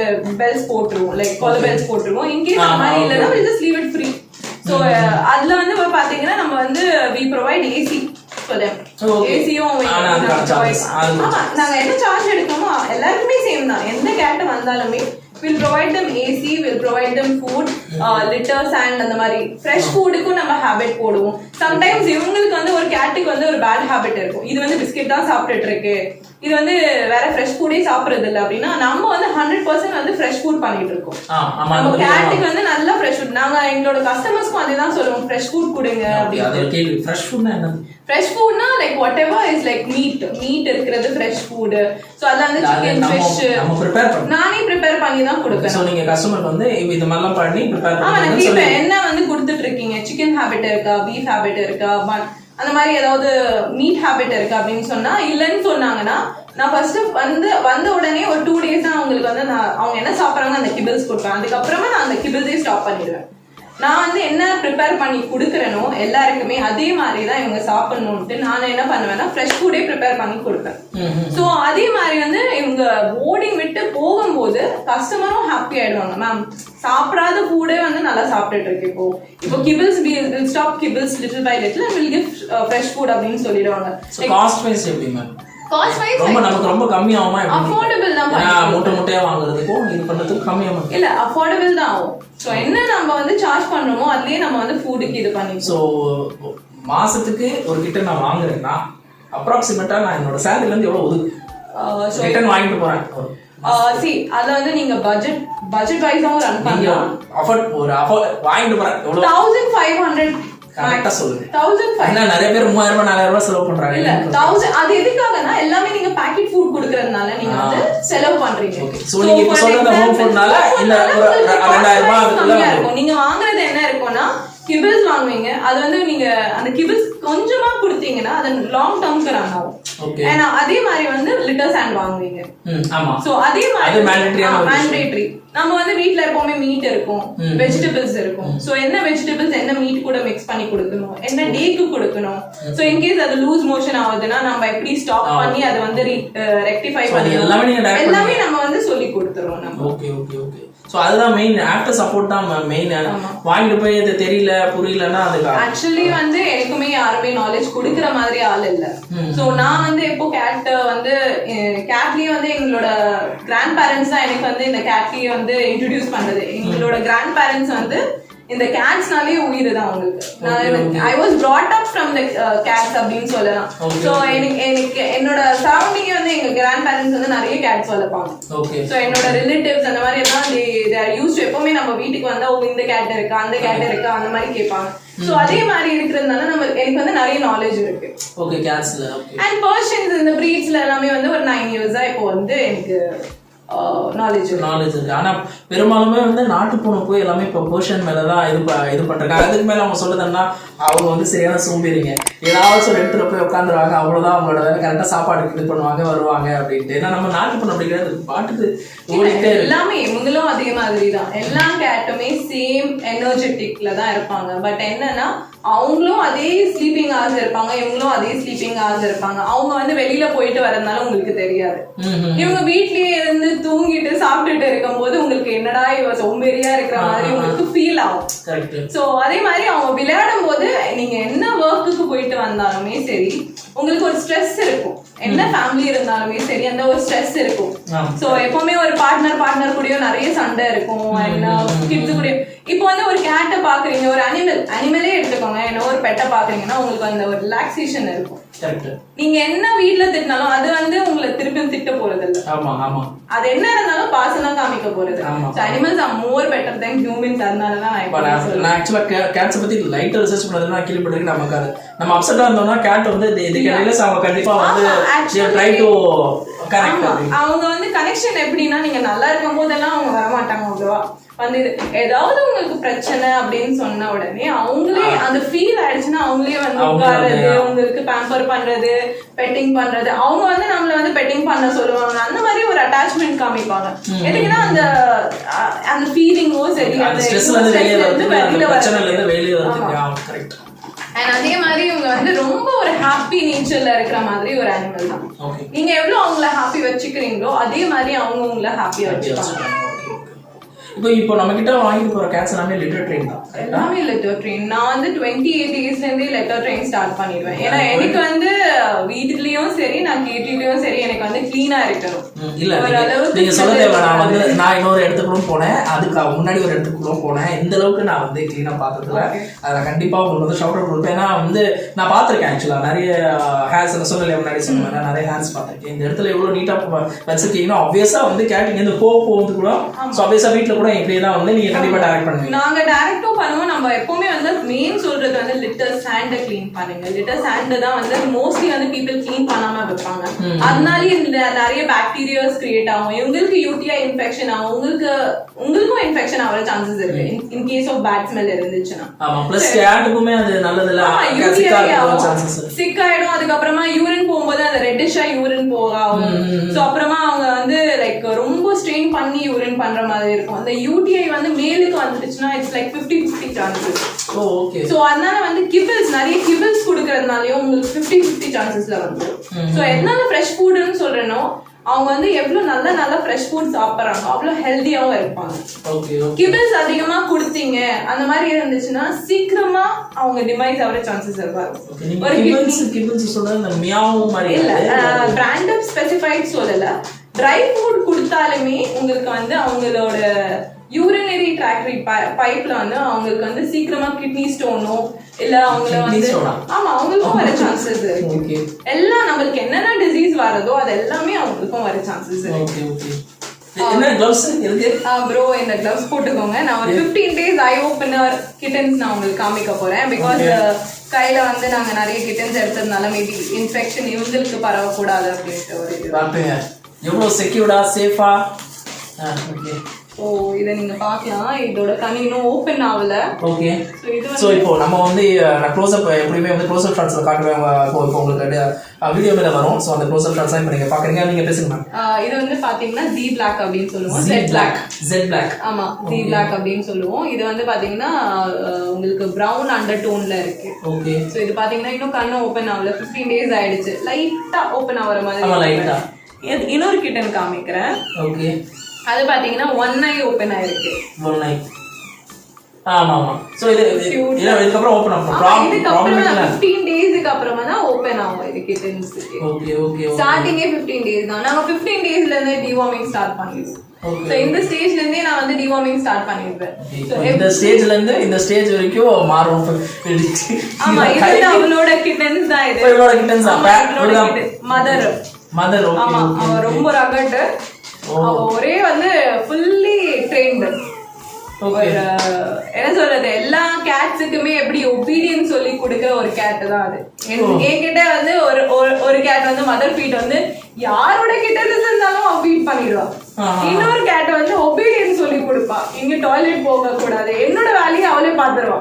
பெல்ட்ஸ் போட்டுருவோம், லைக் காலர் பெல்ட்ஸ் போட்டுருவோம். இன் கேஸ் அந்த மாதிரி இல்லனா we just leave it free. So அதுல வந்து பாத்தீங்கன்னா நம்ம வந்து we provide AC for them. ஏசியும் நாங்க என்ன சார்ஜ் எடுக்கணுமோ எல்லாருக்குமே சேம் தான். எந்த கேட் வந்தாலுமே we'll provide them AC, we'll provide them food, litter, sand அந்த மாதிரி ஃப்ரெஷ் ஃபுட்டுக்கும் நம்ம ஹேபிட் போடுவோம். சம்டைம்ஸ் இவங்களுக்கு வந்து ஒரு கேட்டுக்கு வந்து ஒரு பேட் ஹேபிட் இருக்கும். இது வந்து பிஸ்கெட் தான் சாப்பிட்டுட்டு இருக்கு, இது வந்து வேற ஃப்ரெஷ் ஃபுட்டே சாப்பிடுறது இல்லை அப்படின்னா நம்ம வந்து 100% வந்து ஃப்ரெஷ் ஃபுட் பண்ணிட்டு இருக்கோம். நம்ம கேட்டுக்கு வந்து நல்ல ஃப்ரெஷ் ஃபுட் நாங்க எங்களோட கஸ்டமர்ஸ்க்கும் அதுதான் சொல்லுவோம், ஃப்ரெஷ் ஃபுட் கொடுங்க அப்படின்னு. ஃப்ரெஷ் ஃபுட்னா என்ன? ஃப்ரெஷ் ஃபுட்னா like whatever is like meat இருக்கிறது ஃப்ரெஷ் ஃபுட். சோ அதுல வந்து சிக்கன், ஃபிஷ் நானே ப்ரிப்பேர் பண்ணி தான் கொடுப்பேன். சோ நீங்க கஸ்டமருக்கு வந்து இது மாதிரிலாம் பண்ணி ப்ரிப்பேர் பண்ணி என்ன வந்து கொடுத்துட்டு இருக்கீங்க, சிக்கன் ஹேபிட் இருக்கா, பீஃப் ஹேபிட் இருக்கா, அந்த மாதிரி ஏதாவது மீட் ஹேபிட் இருக்கு அப்படின்னு சொன்னா இல்லைன்னு சொன்னாங்கன்னா நான் ஃபர்ஸ்ட் வந்த உடனே ஒரு 2 days தான் அவங்களுக்கு வந்து அவங்க என்ன சாப்பிட்றாங்க அந்த கிபிள்ஸ் கொடுப்பேன். அதுக்கப்புறமா நான் அந்த கிபிள்ஸே ஸ்டாப் பண்ணிடுவேன். நான் வந்து என்ன ப்ரிப்பேர் பண்ணி கொடுக்குறேனோ எல்லாருக்குமே அதே மாதிரி தான் இவங்க சாப்பிடணும்ட்டு நான் என்ன பண்ணுவேன்னா ஃப்ரெஷ் ஃபுட்டே ப்ரிப்பேர் பண்ணி கொடுப்பேன். ஸோ அதே மாதிரி வந்து இவங்க போர்டிங் விட்டு போகும்போது கஸ்டமரும் ஹாப்பி ஆயிடுவாங்க. மேம் சாப்பிடாத ஃபுட்டே வந்து நல்லா சாப்பிட்டுட்டு இருக்கு. இப்போ kibbles will stop kibbles little by little and will give fresh food அப்படின்னு சொல்லிடுவாங்க. காஸ்ட் வைஸ் எப்படி மேம்? காஸ்ட் வைஸ் நமக்கு ரொம்ப கம்மியாகுமா? அஃபோர்டபிள் தான். மூட்டையா வாங்குறதுக்கும் இது பண்றதுக்கு கம்மியாகும் இல்ல, அஃபோர்டபிள் தான் ஆகும். சோ என்ன நம்ம வந்து சார்ஜ் பண்றோமோ அதுலயே நம்ம வந்து ஃபுட்டுக்கு இது பண்ணி. சோ மாசத்துக்கு ஒரு கிட்ட நான் வாங்குறேன்னா அப்ராக்சிமேட்டா நான் என்னோட சேலரில இருந்து எவ்வளவு ஒதுக்கு ரிட்டர்ன் வாங்கிட்டு போறேன்? அத வந்து நீங்க பட்ஜெட் வைஸாவும் ரன் பண்ணலாம். வாங்கிட்டு போறேன் எவ்வளவு? 1500 கரெக்ட்டா சொல்லுங்க. 1500 நிறைய பேர் 3000 4000 செலவு பண்றாங்க. இல்ல 1000 அது எதுக்காகனா எல்லாமே நீங்க பாக்கெட் ஃபுட் கொடுக்கறதுனால நீங்க வந்து செலவு பண்றீங்க. சோ நீங்க இப்ப சொல்ற ஹோம் ஃபுட்னால இந்த 2000 ரூபாய் அதுக்குள்ள இருக்கும். நீங்க வாங்குறது என்ன இருக்கும்னா கிபிள்ஸ் வாங்குவீங்க. அது வந்து நீங்க அந்த கிபிள்ஸ் கொஞ்சமா கொடுத்தீங்கன்னா அது லாங் டேர்ம்க்கு ரன் ஆகும். ஏன்னா அதே மாதிரி வந்து லிட்டர் சாண்ட் வாங்குவீங்க. சோ அதே மாதிரி மேண்டேட்டரி. நம்ம வந்து வீட்ல எப்பவுமே மீட் இருக்கும், வெஜிடபிள்ஸ் இருக்கும். சோ என்ன வெஜிடபிள்ஸ் என்ன மீட் கூட மிக்ஸ் பண்ணி கொடுக்கணும், என்ன டேக்கு கொடுக்கணும். சோ இன்கேஸ் அது லூஸ் மோஷன் ஆகுதுன்னா நம்ம எப்படி ஸ்டாப் பண்ணி அதை வந்து ரெக்டிஃபை பண்ணி எல்லாமே நம்ம வந்து சொல்லி கொடுத்துருவோம் நம்ம. Okay okay okay. சோ அதுதான் மெயின். ஆஃப்டர் சப்போர்ட் தான் மெயின். வாங்கிட்டு போய் இது தெரியல புரியலன்னா அதுக்கு ஆக்சுவலி வந்து எனக்குமே யாருமே நாலேஜ் கொடுக்குற மாதிரி ஆள் இல்ல. சோ நான் வந்து எப்போ கேட் வந்து கேட்லயே வந்து எங்களோட கிராண்ட் பேரண்ட்ஸ் தான் எனக்கு வந்து இந்த கேட்லயே வந்து இன்ட்ரோடியூஸ் பண்றது. எங்களோட கிராண்ட் பேரண்ட்ஸ் வந்து இந்த கேட்ஸ்னாலே உயிர் தான் அவங்களுக்கு. I was brought up from the cats அப்படின்னு சொல்லலாம். சோ எனக்கு என்னோட சரௌண்டிங் வந்து எங்க கிராண்ட் பேரண்ட்ஸ் வந்து நிறைய கேட்ஸ் வளர்ப்பாங்க. சோ என்னோட ரிலேட்டிவ்ஸ் அந்த மாதிரி எல்லாம் they are used to எப்பவுமே நம்ம வீட்டுக்கு வந்தா இந்த கேட் இருக்கா அந்த கேட் இருக்கா அந்த மாதிரி கேட்பாங்க. சோ அதே மாதிரி இருக்கிறதுனால நம்ம எனக்கு வந்து நிறைய நாலேஜ் இருக்கு. ஓகே கேட்ஸ்ல. ஓகே. அண்ட் பர்ஷியன்ஸ் இந்த பிரீட்ஸ்ல எல்லாமே வந்து ஒரு 9 இயர்ஸா இப்போ வந்து எனக்கு நாலேஜ் இருக்கு. ஆனா பெரும்பாலுமே வந்து நாட்டு பூனை போய் எல்லாமே இப்போ பர்ஷியன் மேலதான் இது பண்றாங்க. அதுக்கு மேல அவங்க சொல்லுதுன்னா அவங்க வந்து சரியான சோம்பேறிங்க. ஏதாச்சும் ஒரு இடத்துல போய் உட்காந்துருவாங்க, அவ்வளவுதான் அவங்களோட வேலை. கரெக்டா சாப்பாடு இது பண்ணுவாங்க வருவாங்க அப்படின்ட்டு. ஏன்னா நம்ம நாட்டு பூனை அப்படிங்கிறது பாட்டுக்கு ஓடிட்டே எல்லாமே இவங்களும் அதே மாதிரி தான். எல்லா கேட்டுமே சேம் எனர்ஜெட்டிக்ல தான் இருப்பாங்க. பட் என்னன்னா அவங்களும் அதே ஸ்லீப்பிங் ஹவர்ஸ் இருப்பாங்க, இவங்களும் அதே ஸ்லீப்பிங் ஹவர்ஸ் இருப்பாங்க. அவங்க வந்து வெளியில போயிட்டு வரதுனால உங்களுக்கு தெரியாது. இவங்க வீட்லயே இருந்து தூங்கிட்டு சாப்பிட்டுட்டு இருக்கும் போது உங்களுக்கு என்னடா இவ சோம்பேறியா இருக்கிற மாதிரி உங்களுக்கு ஃபீல் ஆகும். சோ அதே மாதிரி அவங்க விளையாடும் போது நீங்க என்ன ஒர்க்குக்கு போயிட்டு வந்தாலுமே சரி உங்களுக்கு ஒரு ஸ்ட்ரெஸ் இருக்கும். என்ன ஃபேமிலி இருந்தாலுமே சரி அந்த ஒரு ஸ்ட்ரெஸ் இருக்கும். சோ எப்பவுமே ஒரு பார்ட்னர் கூடயும் நிறைய சண்டை இருக்கும். கிட்ஸ் கூட இப்போ வந்து ஒரு கேட்டை பாக்குறீங்க, ஒரு அனிமலே எடுத்துக்கோங்க, என்ன ஒரு பெட்டை பாக்குறீங்கன்னா உங்களுக்கு அந்த ஒரு ரிலாக்ஸேஷன் இருக்கும். நீங்க என்ன வீட்ல திட்டினாலும் அது வந்து உங்களை திருப்பி திட்ட போறது இல்ல. அது என்ன இருந்தாலும் பாசம் தான் காமிக்க போறது. அனிமல்ஸ் ஆர் மோர் பெட்டர் தென் ஹியூமன்ஸ். அதனால தான் நான் ஆக்சுவலா கேட்ஸ் பத்தி லைட்டா ரிசர்ச் பண்ணது நான் கேள்விப்பட்டிருக்கேன். நமக்கு அது நம்ம அப்செட்டா இருந்தோம்னா கேட் வந்து அவங்க கண்டிப்பா வந்து ட்ரை டு கனெக்ட். அவங்க வந்து கனெக்ஷன் எப்படின்னா நீங்க நல்லா இருக்கும் போதெல்லாம் அவங்க வரமாட்டாங்க. அவ்வளவா வந்து ஏதாவது உங்களுக்கு பிரச்சனை அப்படின்னு சொன்ன உடனே அவங்களே அந்த ஃபீல் ஆயிடுச்சுன்னா அவங்களே வந்து உட்கார்றது, உங்களுக்கு பேம்பர் பண்றது, பெட்டிங் பண்றது. அவங்க வந்து நம்மள வந்து பெட்டிங் பண்ண சொல்லுவாங்க. அந்த மாதிரி ஒரு அட்டாச்மெண்ட் காமிப்பாங்க. எதுக்குன்னா அந்த அந்த ஃபீலிங்கோ சரி அந்த அதே மாதிரி இவங்க வந்து ரொம்ப ஒரு ஹாப்பி நேச்சர்ல இருக்கிற மாதிரி ஒரு அனிமல் தான். நீங்க எவ்வளவு அவங்கள ஹாப்பி வச்சுக்கிறீங்களோ அதே மாதிரி அவங்க உங்களை ஹாப்பியா வச்சுப்பாங்க. இப்போ நம்ம கிட்ட வாங்கிட்டு போற கேட்ஸ் எல்லாமே லெட்டர் ட்ரெயின் தான். எல்லாமே லெட்டர் ட்ரெயின். நான் வந்து 28 டேஸ்ல இருந்தே லெட்டர் ட்ரெயின் ஸ்டார்ட் பண்ணிடுவேன். ஏன்னா எனக்கு வந்து வீட்டுலயும் சரி நான் கேட்டிலயும் சரி எனக்கு வந்து கிளீனா இருக்கணும். இல்ல நீங்க சொல்ல தேவை. நான் இன்னொரு இடத்துக்குள்ள போனேன், அதுக்கு முன்னாடி ஒரு இடத்துக்குள்ள போனேன். இந்த அளவுக்கு நான் வந்து கிளீனா பார்த்ததுல அதை கண்டிப்பா உங்களுக்கு வந்து ஷவுட் அவுட் கொடுப்பேன். ஏன்னா வந்து நான் பார்த்திருக்கேன் ஆக்சுவலா நிறைய ஹேர்ஸ் சொல்லல முன்னாடி சொன்ன நிறைய ஹேர்ஸ் பார்த்திருக்கேன். இந்த இடத்துல எவ்வளவு நீட்டா வச்சிருக்கீங்கன்னா ஆப்வியஸா வந்து கேட்டிங் வந்து போகுது கூட. ஸோ ஆப்வியஸா வீட்டுல கூட இப்படிதான் வந்து நீங்க கண்டிப்பா டைரக்ட் பண்ணுவீங்க. நாங்க டைரக்டும் பண்ணுவோம். நம்ம எப்பவுமே வந்து மெயின் சொல்றது வந்து லிட்டர் சாண்ட் க்ளீன் பண்ணுங்க. லிட்டர் சாண்ட் தான் வந்து மோஸ்ட்லி வந்து பீப்பிள் க்ளீன் பண்ணாம வைப்பாங்க. அதனால நிறைய பாக்டீரியாஸ் கிரியேட் ஆகும். இவங்களுக்கு யூடிஐ இன்ஃபெக்ஷன் ஆகும். உங்களுக்கும் இன்ஃபெக்ஷன் ஆகிற சான்சஸ் இருக்கு in case of bad smell இருந்துச்சுன்னா. ஆமா ப்ளஸ் கேட்டுக்குமே அது நல்லது இல்ல. சிக் ஆயிடும். அதுக்கப்புறமா யூரின் போகும்போது அந்த ரெட்டிஷா யூரின் போகும். சோ அப்புறமா அவங்க வந்து லைக் ரொம்ப ஸ்ட்ரெயின் பண்ணி யூரின் பண்ற மாதிரி இருக்கும். அந்த யூடிஐ வந்து மேலுக்கு வந்துடுச்சுன்னா it's like 50-50 chances. Okay. So அதனால வந்து கிபிள்ஸ் நிறைய கிபிள்ஸ் கொடுக்கறதுனாலயும் உங்களுக்கு 50-50 சான்சஸ்ல வந்துடும். சோ எதனால ஃப்ரெஷ் ஃபுட்னு சொல்றேனோ அவங்க வந்து எவ்வளவு நல்ல ஃப்ரெஷ் ஃபுட் சாப்பிடுறாங்க அவ்வளவு ஹெல்தியாவும் இருப்பாங்க. கிபிள்ஸ் அதிகமா கொடுத்தீங்க அந்த மாதிரி இருந்துச்சுன்னா சீக்கிரமா அவங்க டிமைஸ் ஆகிற சான்சஸ் இருப்பாங்க. ஒரு கிபிள்ஸ் சொல்றது மியாவ் மாதிரி இல்ல, பிராண்ட் ஸ்பெசிஃபைட் சொல்லல. ட்ரை ஃபுட் கொடுத்தாலுமே உங்களுக்கு வந்து அவங்களோட யூரினரி ட்ராக்டரி பைப்ல வந்து அவங்களுக்கு வந்து சீக்கிரமா கிட்னி ஸ்டோனோ இல்ல அவங்கள வந்து அவங்களுக்கும் வர சான்சஸ் இருக்கு. எல்லாம் நம்மளுக்கு என்னென்ன டிசீஸ் வரதோ அது எல்லாமே அவங்களுக்கும் வர சான்சஸ் இருக்கு. ப்ரோ இந்த கிளவ்ஸ் போட்டுக்கோங்க. நான் ஒரு 15 days ஐ ஓப்பனர் கிட்டன்ஸ் நான் உங்களுக்கு காமிக்க போறேன். பிகாஸ் கையில வந்து நாங்க நிறைய கிட்டன்ஸ் எடுத்ததுனால மேபி இன்ஃபெக்ஷன் இவங்களுக்கு பரவக்கூடாது அப்படின்ட்டு ஒரு இது. எவ்வளவு செக்யூர்டா சேஃபா. ஓகே ஸோ இதை நீங்க பார்க்கலாம். இதோட கண்ணு இன்னும் ஓப்பன் ஆகல. ஓகே. ஸோ இப்போ நம்ம வந்து நான் க்ளோஸ்அப் எப்படியுமே வந்து க்ளோஸ்அப் ஷாட்ஸில் காட்டுவேன். இப்போ உங்களுக்கு வீடியோ மேலே வரும். ஸோ அந்த க்ளோஸ்அப் ஷாட்ஸ் இப்போ நீங்கள் பார்க்குறீங்க. நீங்கள் பேசுங்க மேம். இது வந்து பார்த்தீங்கன்னா ஜி பிளாக் அப்படின்னு சொல்லுவோம். Z block. ஆமாம், ஜி பிளாக் அப்படின்னு சொல்லுவோம். இது வந்து பார்த்தீங்கன்னா உங்களுக்கு ப்ரௌன் அண்டர் டோன்ல இருக்கு. ஓகே. ஸோ இது பார்த்தீங்கன்னா இன்னும் கண்ணு ஓப்பன் ஆகல. 15 days ஆயிடுச்சு. லைட்டாக ஓப்பன் ஆகிற மாதிரி. இன்னொரு கிட்டன் காமிக்கிறேன். ஓகே. அது பாத்தீங்கன்னா 1 eye ஓபன் ஆயிருக்கு. 1 eye. ஆமா. சோ இதுக்கு அப்புறம் ஓபன் ஆகும். இதுக்கு அப்புறம் 15 daysக்கு அப்புறமா தான் ஓபன் ஆகும் இது கிட்டன்ஸ்க்கு. ஓகே. ஸ்டார்டிங்கே 15 days தான். நாங்க 15 daysல இருந்து டிவார்மிங் ஸ்டார்ட் பண்ணிடுவோம். சோ இந்த ஸ்டேஜ்ல இருந்தே நான் வந்து டிவார்மிங் ஸ்டார்ட் பண்ணிடுவேன். சோ இந்த ஸ்டேஜ்ல இருந்து இந்த ஸ்டேஜ் வரைக்கும் மாறும். ஆமா, இது அவளோட கிட்டன்ஸ் தான். இது அவளோட கிட்டன்ஸ் மதர். ஓகே. ஆமா, அவ ரொம்ப ரகட். ஒரே வந்து ஃபுல்லி ட்ரெயின்டு. என்ன சொல்றது, எல்லா கேட்ஸுக்குமே எப்படி ஒபீடியன்ஸ் சொல்லி கொடுக்குற ஒரு கேட் தான் அது. என்கிட்ட வந்து ஒரு கேட் வந்து மதர் ஃபீட் வந்து யாரோட கிட்ட இருந்தாலும் ஃபீட் பண்ணிடுவா. இன்னொரு கேட் வந்து ஒபீடியன்ஸ் சொல்லி கொடுப்பா. இங்க டாய்லெட் போக கூடாது, என்னோட வேலையை அவளே பாத்துருவா.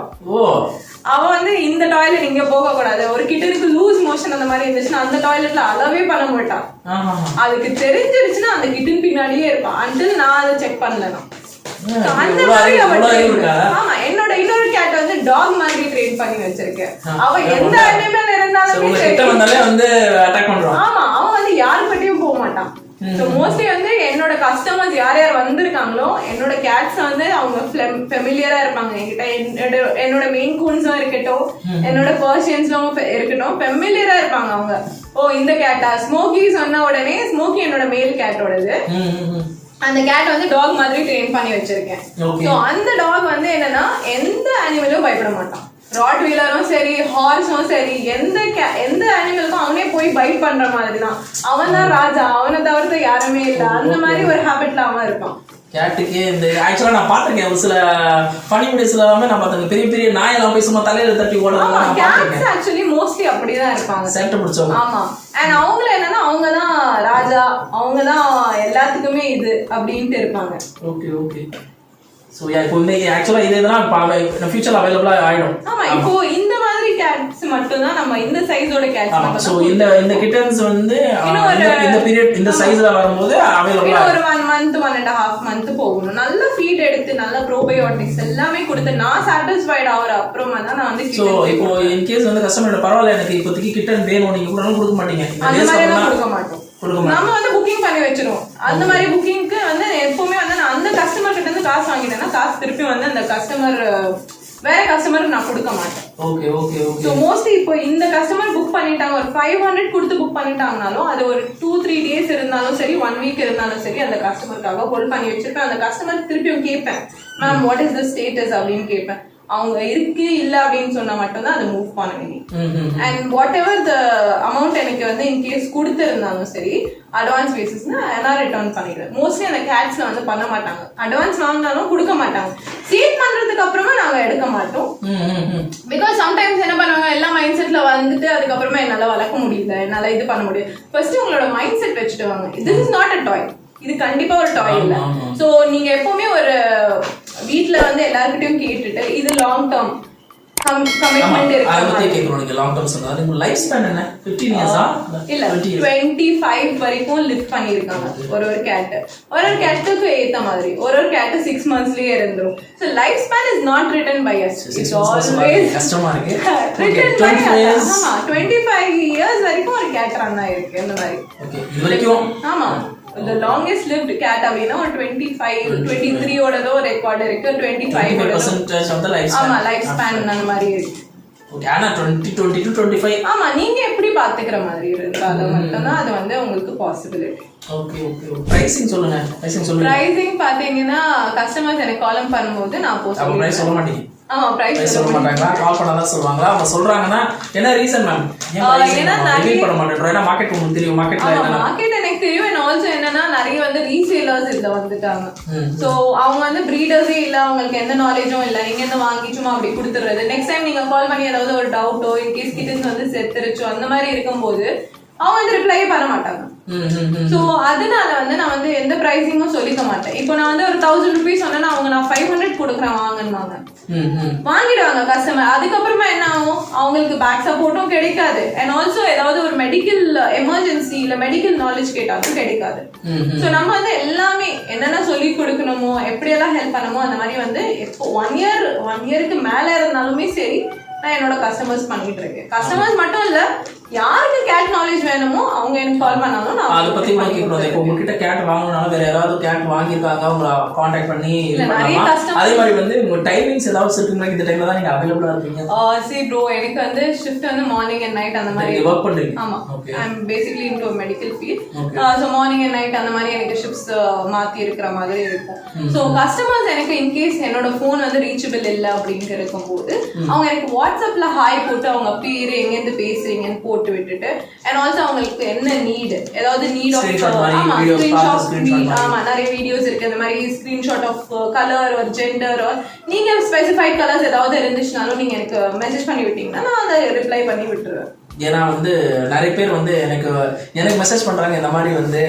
அவ வந்து இந்த டாய்லெட் இங்க போக கூடாது. ஒரு கிட்டனுக்கு லூஸ் மோஷன் அந்த மாதிரி இருந்துச்சுன்னா அந்த டாய்லெட்ல அளவே பண்ண மாட்டான். அதுக்கு தெரிஞ்சிருச்சுன்னா அந்த கிட்டன் பின்னாடியே இருப்பான். அன்டில் நான் அதை செக் பண்ணலனா அந்த மாதிரி ஆமா. என்னோட இன்னொரு கேட் வந்து டாக் மாதிரி ட்ரெயின் பண்ணி வச்சிருக்கேன். அவ எந்த அனிமல் இருந்தாலும் ஆமா, அவன் வந்து யாரு பட்டியும் போக மாட்டான். So mostly வந்து என்னோட கஸ்டமர்ஸ் யார் யார் வந்திருக்காங்களோ என்னோட கேட்ஸ் வந்து அவங்க ஃபெமிலியரா இருப்பாங்க என்கிட்ட. என்னோட மெயின் கூன்ஸும் இருக்கட்டும், என்னோட பர்ஷியன்ஸும் இருக்கட்டும், ஃபெமிலியரா இருப்பாங்க அவங்க. ஓ இந்த கேட்டா ஸ்மோக்கி சொன்ன உடனே, ஸ்மோக்கி என்னோட மேல் கேட்டோடது. அந்த கேட் வந்து டாக் மாதிரி ட்ரெயின் பண்ணி வச்சிருக்கேன். ஸோ அந்த டாக் வந்து என்னன்னா எந்த அனிமலும் பயப்பட மாட்டான். ராட் வீலரும் சரி, ஹார்ஸும் சரி, எந்த அனிமலுக்கும் அவனே போய் பைட் பண்ற மாதிரி தான். அவன் தான் ராஜா, அவனை தவிர்த்து யாருமே இல்லை. அந்த மாதிரி ஒரு ஹேபிட்ல அவன் இருப்பான். கேட்டுக்கே இந்த ஆக்சுவலா நான் பாத்திருக்கேன் ஒரு சில ஃபனி வீடியோஸ்ல எல்லாமே நான் பார்த்தேன். பெரிய பெரிய நாயெல்லாம் போய் சும்மா தலையில தட்டி ஓடுறதெல்லாம் நான் பாத்திருக்கேன். ஆக்சுவலி மோஸ்ட்லி அப்படிதான் இருப்பாங்க, சேட்டை பிடிச்சவங்க. ஆமா. அண்ட் அவங்கள என்னன்னா அவங்க தான் ராஜா, அவங்க தான் எல்லாத்துக்குமே இது அப்படின்ட்டு இருப்பாங்க. ஓகே. சோ இப்போ இன்னைக்கு ஆக்சுவலா இதெல்லாம் ஃபியூச்சர்ல அவைலபிளா ஆயிடும். ஆமா, இப்போ இந்த மாதிரி கேட்ஸ் மட்டும் தான் நம்ம இந்த சைஸோட கேட்ஸ் மட்டும். சோ இந்த கிட்டன்ஸ் வந்து இந்த பீரியட் இந்த சைஸ்ல வரும்போது அவைலபிளா ஒரு 1 month 1.5 month போகணும். நல்ல ஃபீட் எடுத்து நல்ல ப்ரோபயோட்டிக்ஸ் எல்லாமே கொடுத்து நான் சாட்டிஸ்ஃபைட் ஆவற அப்புறமா தான் நான் வந்து. சோ இப்போ இன் கேஸ் வந்து கஸ்டமர் பரவாயில்ல எனக்கு இப்போதைக்கு கிட்டன் வேணும் நீங்க கொடுக்க மாட்டீங்க. அந்த மாதிரி எல்லாம் கொடுக்க மாட்டோம். நம்ம வந்து புக்கிங் பண்ணி வச்சிருவோம். அந்த மாதிரி புக்கிங்க்கு வந்து எப்பவுமே வந்து நான் அந்த கஸ்டமர் கிட்ட இருந்து காசு வாங்கிட்டேன்னா காசு திருப்பி வந்து அந்த கஸ்டமர் வேற கஸ்டமருக்கு நான் கொடுக்க மாட்டேன். ஓகே. ஸோ மோஸ்ட்லி இப்போ இந்த கஸ்டமர் புக் பண்ணிட்டாங்க, ஒரு 500 கொடுத்து புக் பண்ணிட்டாங்கனாலும் அது ஒரு 2-3 days இருந்தாலும் சரி, 1 week இருந்தாலும் சரி, அந்த கஸ்டமருக்காக ஹோல்ட் பண்ணி வச்சிருப்பேன். அந்த கஸ்டமர் திருப்பியும் கேட்பேன், ma'am what is the status அப்படின்னு கேட்பேன். அவங்க இருக்கு இல்ல அப்படின்னு சொன்னா மட்டும்தான் அதை மூவ் பண்ண முடியும். And what ever the amount எனக்கு வந்து இன்கேஸ் கொடுத்துருந்தாலும் சரி, அட்வான்ஸ் பேசிஸ்னா நான் ரிட்டர்ன் பண்ணிடுவேன். மோஸ்ட்லி அந்த கேட்ஸ்ல வந்து பண்ண மாட்டாங்க, அட்வான்ஸ் வாங்கினாலும் கொடுக்க மாட்டாங்க. சேல் பண்றதுக்கு அப்புறமா நாங்க எடுக்க மாட்டோம். பிகாஸ் சம்டைம்ஸ் என்ன பண்ணுவாங்க, எல்லா மைண்ட் செட்ல வந்துட்டு அதுக்கப்புறமா என்னால வளர்க்க முடியல, என்னால இது பண்ண முடியும். ஃபர்ஸ்ட் உங்களோட மைண்ட் செட் வச்சுட்டு வாங்க, திஸ் இஸ் நாட் அ டாய், இது கண்டிப்பா ஒரு டாய் இல்ல. சோ நீங்க எப்பவுமே ஒரு வீட்ல வந்து எல்லார்கிட்டயும் கேட்டுட்டு இது லாங் டர்ம் கமிட்மெண்ட் இருக்கு. அதை கேக்குறோம். நீங்க லாங் டர்ம் சொன்னா உங்க லைஃப் ஸ்பேன் என்ன? 15 இயர்ஸா இல்ல 25 வரைக்கும் லிவ் பண்ணிருக்காங்க ஒரு கேட்டுக்கு ஏத்த மாதிரி. ஒரு கேட் 6 monthsலயே இருந்துரும். So life span is not written by us, it's always கஷ்டமா இருக்கு. Written by us. ஆமா, 25 years வரைக்கும் ஒரு கேட் ரன் ஆயிருக்கு இந்த மாதிரி. ஓகே, இது வரைக்கும். ஆமா, the longest lived cat அப்படினா ஒரு 23 ஓடதோ ரெக்கார்ட் இருக்கு. 25 percentage of the life span. ஆமா, லைஃப் ஸ்பேன் அந்த மாதிரி இருக்கு. ஓகே, ஆனா 20 to 25. ஆமா, நீங்க எப்படி பாத்துக்கிற மாதிரி இருந்தா அது மட்டும் தான் அது வந்து உங்களுக்கு பாசிபிலிட்டி. ஓகே. பிரைசிங் சொல்லுங்க. பிரைசிங் பாத்தீங்கன்னா கஸ்டமர்ஸ் எனக்கு கால் பண்ணும்போது நான் போஸ்ட் பிரைஸ் சொல்ல மாட்டீங்க. ஆமா, பிரைஸ் சொல்ல மாட்டாங்களா? கால் பண்ணாதான் சொல்லுவாங்களா? அவங்க சொல்றாங்கன்னா என்ன ரீசன் மேம்? ஏன்னா நிறைய பண்ண மாட்டேன். ஏன்னா மார்க்கெட் உங்களுக்கு தெரியும். மார்க்கெட் எனக்கு தெரியும். and also என்னன்னா நிறைய வந்து ரீசேலர்ஸ் இதுல வந்துட்டாங்க. சோ அவங்க வந்து பிரீடர்ஸே இல்ல, அவங்களுக்கு எந்த நாலேஜும் இல்ல. நீங்க என்ன வாங்கி சும்மா அப்படி கொடுத்துறது. நெக்ஸ்ட் டைம் நீங்க கால் பண்ணி ஏதாவது ஒரு டவுட்டோ இன்கேஸ் கிட்டன்ஸ் வந்து செத்துருச்சோ அந்த மாதிரி இருக்கும்போது அவங்க வந்து ரிப்ளையே பண்ண மாட்டாங்க. ஸோ அதனால வந்து நான் வந்து எந்த ப்ரைஸிங்கும் சொல்லிக்க மாட்டேன். இப்போ நான் வந்து ஒரு 1000 rupees சொன்னா அவங்க நான் 500 கொடுக்குறேன் வாங்கணுவாங்க, வாங்கிடுவாங்க கஸ்டமர். அதுக்கப்புறமா என்ன ஆகும், அவங்களுக்கு பேக் சப்போர்ட்டும் கிடைக்காது. அண்ட் ஆல்சோ ஏதாவது ஒரு மெடிக்கல் எமர்ஜென்சி இல்ல மெடிக்கல் நாலேஜ் கேட்டாலும் கிடைக்காது. ஸோ நம்ம வந்து எல்லாமே என்னென்ன சொல்லி கொடுக்கணுமோ எப்படியெல்லாம் ஹெல்ப் பண்ணணுமோ அந்த மாதிரி வந்து இப்போ 1 இயருக்கு மேல இருந்தாலுமே சரி நான் என்னோட கஸ்டமர்ஸ் பண்ணிட்டு இருக்கேன். கஸ்டமர்ஸ் மட்டும் இல்ல, யாருக்கு கேட் நாலேஜ் வேணுமோ அவங்க எனக்கு கால் பண்ணாலும் நான் அதை பத்தி கேட்கணும். இப்போ உங்ககிட்ட கேட் வாங்கணும்னாலும் வேற யாராவது கேட் வாங்கியிருக்காங்க உங்களை கான்டாக்ட் பண்ணி அதே மாதிரி வந்து உங்க டைமிங்ஸ் ஏதாவது இருக்குங்களா, இந்த டைம்ல தான் நீங்க அவைலபிளா இருப்பீங்க? see bro, எனக்கு வந்து ஷிஃப்ட் வந்து மார்னிங் அண்ட் நைட் அந்த மாதிரி வர்க் பண்றீங்க. ஆமா, I am basically into medical field. So morning and night அந்த மாதிரி எனக்கு ஷிஃப்ட்ஸ் மாத்தி இருக்கிற மாதிரி இருக்கும். சோ கஸ்டமர்ஸ் எனக்கு இன் கேஸ் என்னோட ஃபோன் வந்து ரீச்சபிள் இல்ல அப்படின்னு இருக்கும்போது அவங்க எனக்கு வாட்ஸ்அப்ல ஹாய் போட்டு அவங்க பேரு எங்க இருந்து பேசுறீங்கன்னு போட்டு விட்டுட்டு அண்ட் ஆல்சோ அவங்களுக்கு என்ன நீட், ஏதாவது நீட் ஆஃப் நிறைய வீடியோஸ் இருக்கு, அந்த மாதிரி ஸ்கிரீன்ஷாட் ஆஃப் கலர் ஒரு ஜெண்டர் நீங்க ஸ்பெசிஃபைட் கலர்ஸ் ஏதாவது இருந்துச்சுனாலும் நீங்க எனக்கு மெசேஜ் பண்ணி விட்டீங்கன்னா நான் அதை ரிப்ளை பண்ணி விட்டுருவேன். ஏன்னா வந்து நிறைய பேர் வந்து எனக்கு மெசேஜ் பண்றாங்க இந்த மாதிரி வந்து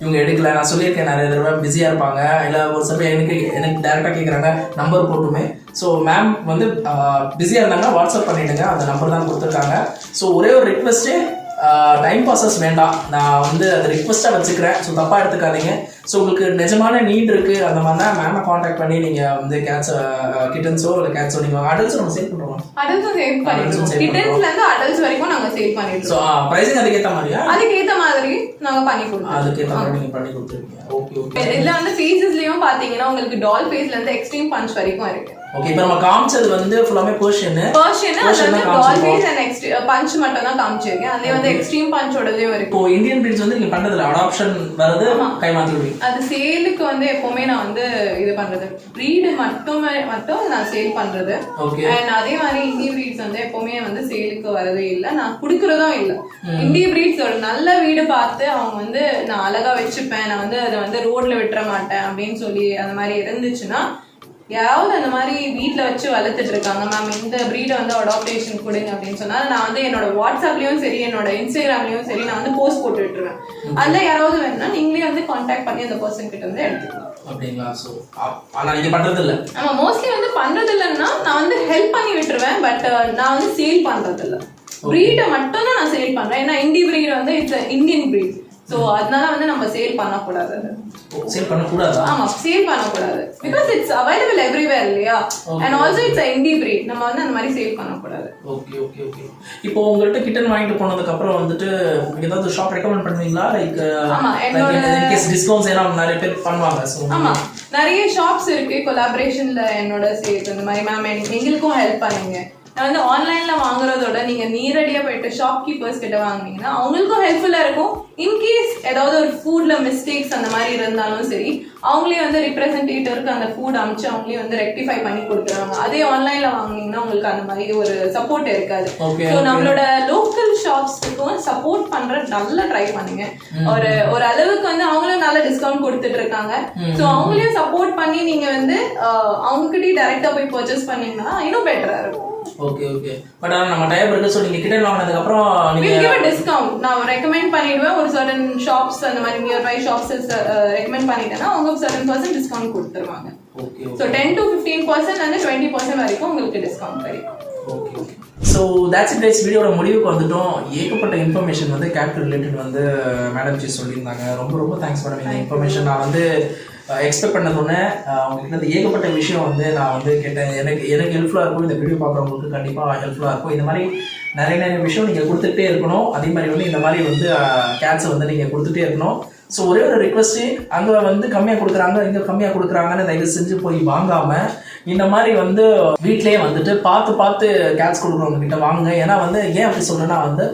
இவங்க எடுக்கல, நான் சொல்லியிருக்கேன் நிறைய தடவை பிஸியா இருப்பாங்க, இல்லை ஒரு சமயம் எனக்கு டைரக்டா கேட்குறாங்க நம்பர் போட்டுமே. ஸோ மேம் வந்து பிஸியாக இருந்தாங்கன்னா வாட்ஸ்அப் பண்ணிவிடுங்க, அந்த நம்பர் தான் கொடுத்துருக்காங்க. ஸோ ஒரே ஒரு ரிக்வெஸ்ட்டு, டைம் பாஸஸ் வேண்டாம், நான் வந்து அதை ரிக்வெஸ்ட்டாக வச்சுக்கிறேன். ஸோ தப்பாக எடுத்துக்காதீங்க. ஸோ உங்களுக்கு நிஜமான நீட் இருக்குது அந்த மாதிரினா மேமை காண்டாக்ட் பண்ணி நீங்கள் வந்து கேட்ஸ் கிட்டன்ஸோ இல்லை கேட்ஸோ நீங்கள் அடல்ட்ஸ் நம்ம சேல் பண்ணுறோம். அடல்ட்ஸும் சேல் பண்ணிடுறோம், கிட்டன்ஸ்லேருந்து அடல்ட்ஸ் வரைக்கும் நாங்கள் சேல் பண்ணிடுறோம். ஸோ ப்ரைஸிங் அதுக்கேற்ற மாதிரியா? அதுக்கேற்ற மாதிரி நாங்கள் பண்ணி கொடுத்தோம். அதுக்கேற்ற மாதிரி நீங்கள் பண்ணி கொடுத்துருக்கீங்க. Okay okay. இதில் வந்து ஃபேஸஸ்லேயும் பார்த்தீங்கன்னா உங்களுக்கு டால் ஃபேஸ்லேருந்து எக்ஸ்ட்ரீம் பஞ்ச் வரைக்கும் இருக்குது. ஓகே, இப்போ நம்ம காமிச்சது வந்து ஃபுல்லாமே பெர்ஷியன் வந்து doll face and extreme punch மட்டும் தான் காமிச்சிருக்கேன். அதுல வந்து எக்ஸ்ட்ரீம் பஞ்சோடதையும் இருக்கு. இப்போ இந்தியன் பிரீட்ஸ் வந்து நீங்க பண்றதுல அடாப்ஷன் வரது கை மாத்திடுவீங்க. அது சேலுக்கு வந்து எப்பவுமே நான் வந்து இது பண்றது பிரீடு மட்டும் நான் சேல் பண்றது. அண்ட் அதே மாதிரி இந்திய பிரீட்ஸ் வந்து எப்பவுமே வந்து சேலுக்கு வரதே இல்லை, நான் குடுக்கறதும் இல்லை. இந்திய பிரீட்ஸ் ஒரு நல்ல வீடு பார்த்து அவங்க வந்து நான் அழகா வச்சுப்பேன், நான் வந்து அதை வந்து ரோட்ல விட்டுற மாட்டேன் அப்படின்னு சொல்லி அந்த மாதிரி இருந்துச்சுன்னா யாராவது அந்த மாதிரி வீட்டில் வச்சு வளர்த்துட்டு இருக்காங்க மேம் இந்த ப்ரீடை வந்து அடாப்டேஷன் கொடுங்க அப்படின்னு சொன்னால் நான் வந்து என்னோட வாட்ஸ்அப்லேயும் சரி என்னோட இன்ஸ்டாகிராம்லேயும் சரி நான் வந்து போஸ்ட் போட்டு விட்டுருவேன். அதில் யாராவது வேணும்னா நீங்களே வந்து கான்டாக்ட் பண்ணி அந்த பர்சன் கிட்ட வந்து எடுத்துக்கலாம். அப்படிங்களா? ஸோ ஆனால் நீங்கள் பண்ணுறது இல்லை? ஆமாம், மோஸ்ட்லி வந்து பண்ணுறது இல்லைன்னா நான் வந்து ஹெல்ப் பண்ணி விட்டுருவேன், பட் நான் வந்து சேல் பண்ணுறது இல்லை. ப்ரீடை மட்டும் தான் நான் சேல் பண்ணுறேன். ஏன்னா இந்திய ப்ரீட் வந்து இட்ஸ் இந்தியன் ப்ரீட். சோ அதனால வந்து நம்ம சேல் பண்ணக்கூடாது. சேல் பண்ணக்கூடாது? ஆமா, சேல் பண்ணக்கூடாது. பிகாஸ் இட்ஸ் அவைலபிள் எவ்ரிவேர் இல்லையா? And also it's indie breed. நம்ம வந்து அந்த மாதிரி சேல் பண்ணக்கூடாது. Okay okay okay. இப்போ உங்கள்கிட்ட கிட்டன் வாங்கிட்டு போனதுக்கு அப்புறம் வந்துட்டு ஏதாவது ஷாப் ரெக்கமெண்ட் பண்ணுவீங்களா? லைக் ஆமா, என்னோட டிஸ்கவுண்ட்ஸ் ஏன்னா நிறைய பேர் பண்ணுவாங்க. ஆமா, நிறைய ஷாப்ஸ் இருக்கு கொலாபரேஷன்ல என்னோட சேர்த்து இந்த மாதிரி மேம் எங்களுக்கும் ஹெல்ப் பண்ணுங்க. நான் வந்து ஆன்லைன்ல வாங்குறதோட நீங்க நேரடியா போயிட்டு ஷாப் கீப்பர்ஸ் கிட்ட வாங்கினீங்கன்னா அவங்களுக்கும் ஹெல்ப்ஃபுல்லா இருக்கும். இன்கேஸ் ஏதாவது ஒரு ஃபுட்ல மிஸ்டேக்ஸ் அந்த மாதிரி இருந்தாலும் சரி அவங்களே வந்து ரிப்ரசன்டேட்டிவ்க்கு அந்த ஃபுட் அனுப்பிச்சு அவங்களே வந்து ரெக்டிஃபை பண்ணி கொடுத்துருவாங்க. அதே ஆன்லைன்ல வாங்கினீங்கன்னா உங்களுக்கு அந்த மாதிரி ஒரு சப்போர்ட் இருக்காது. ஸோ நம்மளோட லோக்கல் ஷாப்ஸுக்கும் சப்போர்ட் பண்ற நல்லா ட்ரை பண்ணுங்க. ஒரு அளவுக்கு வந்து அவங்களும் நல்ல டிஸ்கவுண்ட் கொடுத்துட்டு இருக்காங்க. ஸோ அவங்களையும் சப்போர்ட் பண்ணி நீங்க வந்து அவங்ககிட்டயே டைரக்டா போய் பர்ச்சேஸ் பண்ணீங்கன்னா இன்னும் பெட்டரா இருக்கும். Okay okay. பட் ஆனா நம்ம டைப் இருக்கு. சோ நீங்க கிட்ட வாங்குனதுக்கு அப்புறம் நீங்க give a discount நான் ரெக்கமெண்ட் பண்ணிடுவேன். ஒரு certain shops அந்த மாதிரி நியர் பை ஷாப்ஸ் ரெக்கமெண்ட் பண்ணிட்டேன்னா அவங்க certain % டிஸ்கவுண்ட் கொடுத்துருவாங்க. Okay okay. So 10 to 15% and 20% வரைக்கும் உங்களுக்கு டிஸ்கவுண்ட் கிடைக்கும். Okay okay. So that's it guys. வீடியோட முடிவுக்கு வந்துட்டோம். ஏகப்பட்ட இன்ஃபர்மேஷன் வந்து கேட் ரிலேட்டட் வந்து மேடம் ஜி சொல்லியிருந்தாங்க. ரொம்ப ரொம்ப தேங்க்ஸ் மேடம். இந்த இன்ஃபர்மேஷன் நான் வந்து எக்ஸ்பெக்ட் பண்ணதோடனே அவங்ககிட்ட ஏகப்பட்ட விஷயம் வந்து நான் வந்து கேட்டேன். எனக்கு ஹெல்ப்ஃபுல்லாக இருக்கும். இந்த வீடியோ பார்க்குறவங்களுக்கு கண்டிப்பாக ஹெல்ப்ஃபுல்லாக இருக்கும். இந்த மாதிரி நிறைய விஷயம் நீங்கள் கொடுத்துட்டே இருக்கணும். அதே மாதிரி வந்து இந்த மாதிரி வந்து கேட்ஸை வந்து நீங்கள் கொடுத்துட்டே இருக்கணும். ஸோ ஒரே ஒரு ரிக்வஸ்ட்டு, அங்கே வந்து கம்மியாக கொடுக்குறாங்க இங்கே கம்மியாக கொடுக்குறாங்கன்னு தயவு செஞ்சு போய் வாங்காமல் இந்த மாதிரி வந்து வீட்லேயே வந்துட்டு பார்த்து கேட்ஸ் கொடுக்குறவங்க கிட்ட வாங்குங்க. ஏன்னா வந்து ஏன் அப்படி சொல்கிறேன்னா வந்து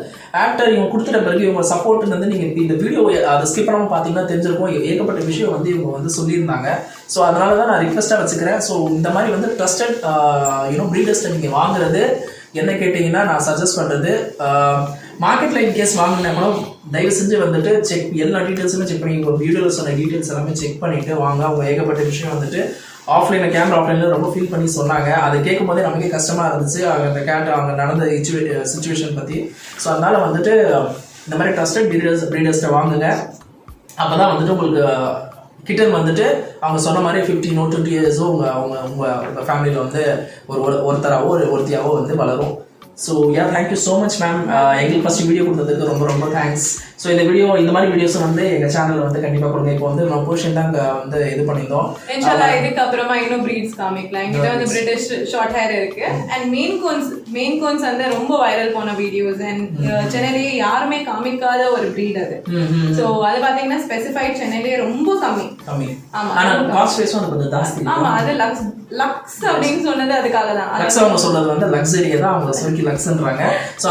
ஆஃப்டர் இவங்க கொடுத்துட்ட பிறகு இவங்க சப்போர்ட் வந்து நீங்கள் இந்த வீடியோ அதை ஸ்கிப் பண்ணாமல் பார்த்தீங்கன்னா தெரிஞ்சிருக்கும். ஏகப்பட்ட விஷயம் வந்து இவங்க வந்து சொல்லியிருந்தாங்க. ஸோ அதனால தான் நான் ரிக்வெஸ்ட்டாக வச்சுக்கிறேன். ஸோ இந்த மாதிரி வந்து ட்ரஸ்டட் ப்ரீடர்ஸ்ட்டை நீங்கள் வாங்குறது என்ன கேட்டிங்கன்னா நான் சஜஸ்ட் பண்ணுறது, மார்க்கெட்டில் இன்கேஸ் வாங்கினா கூட தயவு செஞ்சு வந்துட்டு செக் எல்லா டீட்டெயில்ஸுமே செக் பண்ணி உங்கள் வீடியோவில் சொன்ன டீட்டெயில்ஸ் எல்லாமே செக் பண்ணிவிட்டு வாங்க. அவங்க ஏகப்பட்ட விஷயம் வந்துட்டு ஆஃப்லைனில் கேமரா ஆஃப்லைனில் ரொம்ப ஃபீல் பண்ணி சொன்னாங்க. அதை கேட்கும் போதே நமக்கே கஷ்டமாக இருந்துச்சு அந்த கேட் அவங்க நடந்த சுச்சுவேஷன் பற்றி. ஸோ அதனால் வந்துட்டு இந்த மாதிரி ட்ரஸ்டட் ப்ரீடர்ஸ்ட்டை வாங்குங்க. அப்போ தான் வந்துட்டு உங்களுக்கு கிட்டன் வந்துட்டு அவங்க சொன்ன மாதிரி 15 or 20 இயர்ஸோ உங்கள் ஃபேமிலியில் வந்து ஒருத்தராகவோ ஒருத்தியாவோ வந்து வளரும். So thank you so much ma'am. எங்களுக்கு ஃபஸ்ட்டு வீடியோ கொடுத்ததுக்கு ரொம்ப ரொம்ப தேங்க்ஸ். ஸோ இந்த மாதிரி வீடியோஸும் வந்து எங்கள் சேனலில் வந்து கண்டிப்பாக கொடுங்க. இப்போ வந்து நம்ம போர்ஷன் தான் வந்து இது பண்ணியிருந்தோம். இன்ஷால்லா இதுக்கு அப்புறமா இன்னும் ப்ரீட்ஸ் காமிக்கலாம். என்கிட்ட வந்து பிரிட்டிஷ் ஷார்ட் ஹேர் இருக்கு அண்ட் மெயின் கோன்ஸ் வந்து ரொம்ப வைரல் போன வீடியோஸ் அண்ட் சென்னையிலேயே யாருமே காமிக்காத ஒரு ப்ரீட் அது. ஸோ அது பார்த்தீங்கன்னா ஸ்பெசிஃபைட் சென்னையிலேயே ரொம்ப கம்மி. ஆமா, ஆமா, அது லக்ஸ் அப்படின்னு சொன்னது அதுக்காக தான். லக்ஸ் அவங்க சொல்றது வந்து லக்ஸரியை தான் அவங்க சுருக்கி லக்ஸ்ன்றாங்க. ஸோ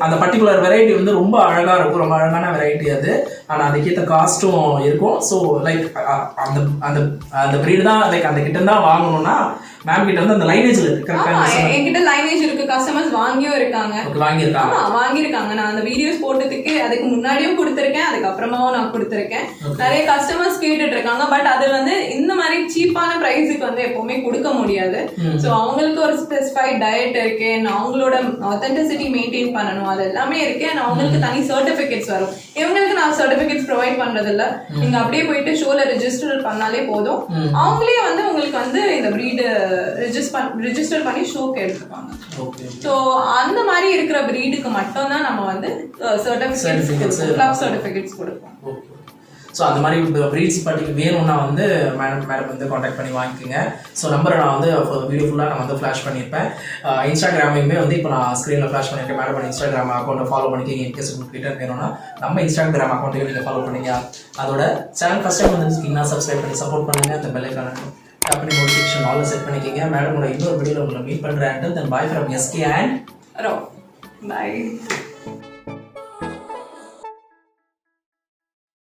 அந்த பர்டிகுலர் வெரைட்டி வந்து ரொம்ப அழகாக இருக்கும், ரொம்ப அழகான வெரைட்டி அது. ஆனால் அதுக்கேற்ற காஸ்ட்டும் இருக்கும். ஸோ லைக் அந்த ப்ரீடு தான் லைக் அந்த கிட்ட தான் வாங்கணும்னா மேம் கிட்ட வந்து அந்த லைனேஜ்ல இருக்கு. என்கிட்ட லைனேஜ் இருக்கு. கஸ்டமர்ஸ் வாங்கியும் இருக்காங்க. வாங்கியிருக்காங்க. நான் அந்த வீடியோஸ் போட்டதுக்கு அதுக்கு முன்னாடியும் கொடுத்துருக்கேன், அதுக்கப்புறமாவும் நான் கொடுத்துருக்கேன். நிறைய கஸ்டமர்ஸ் கேட்டுட்டு இருக்காங்க. பட் அது வந்து இந்த மாதிரி சீப்பான பிரைஸுக்கு வந்து எப்பவுமே கொடுக்க முடியாது. ஸோ அவங்களுக்கு ஒரு ஸ்பெசிஃபைட் டயட் இருக்கு, அவங்களோட ஆத்தென்டிசிட்டி மெயின்டைன் பண்ணணும், அது எல்லாமே இருக்கு. அவங்களுக்கு தனி சர்டிபிகேட்ஸ் வரும். இவங்களுக்கு நான் சர்டிபிகேட்ஸ் ப்ரொவைட் பண்றது இல்ல. நீங்க அப்படியே போயிட்டு ஷோல ரெஜிஸ்டர் பண்ணாலே போதும். அவங்களே வந்து உங்களுக்கு வந்து இந்த ப்ரீடு ரெஜிஸ்டர் பண்ணி ஷோக்கு எடுத்துப்பாங்க. ஸோ அந்த மாதிரி இருக்கிற ப்ரீடுக்கு மட்டும் தான் நம்ம வந்து சர்டிபிகேட்ஸ் கிளப் சர்டிபிகேட்ஸ் கொடுப்போம். ஸோ அந்த மாதிரி ப்ரீட்ஸ் பற்றி வேணும்னா வந்து மேடம் வந்து காண்டாக்ட் பண்ணி வாங்கிக்கோங்க. ஸோ நம்பரை நான் வந்து வீடியோ ஃபுல்லாக நான் வந்து ஃப்ளாஷ் பண்ணியிருப்பேன். இன்ஸ்டாகிராமையுமே வந்து இப்போ நான் ஸ்க்ரீனில் ஃப்ளாஷ் பண்ணியிருக்கேன். மேடம் இன்ஸ்டாகிராம் அக்கௌண்ட்டை ஃபாலோ பண்ணிக்கிங்க. இன்கேஸ் உங்களுக்கு ரிட்டர்ன் வேணும்னா நம்ம இன்ஸ்டாகிராம் அக்கௌண்ட்டையும் நீங்கள் ஃபாலோ பண்ணிங்க. அதோட சேனல் ஃபஸ்ட் டைம் வந்து சப்ஸ்கிரைப் பண்ணி சப்போர்ட் பண்ணுங்கள். அந்த பெல் ஐகான் அப்படி நோட்டிஃபிகேஷன் ஆல்ல செட் பண்ணிக்கிங்க. மேடமோட இன்னொரு வீடியோவில் உங்களை மீட் பண்ணுறேன். Then bye from SK and by.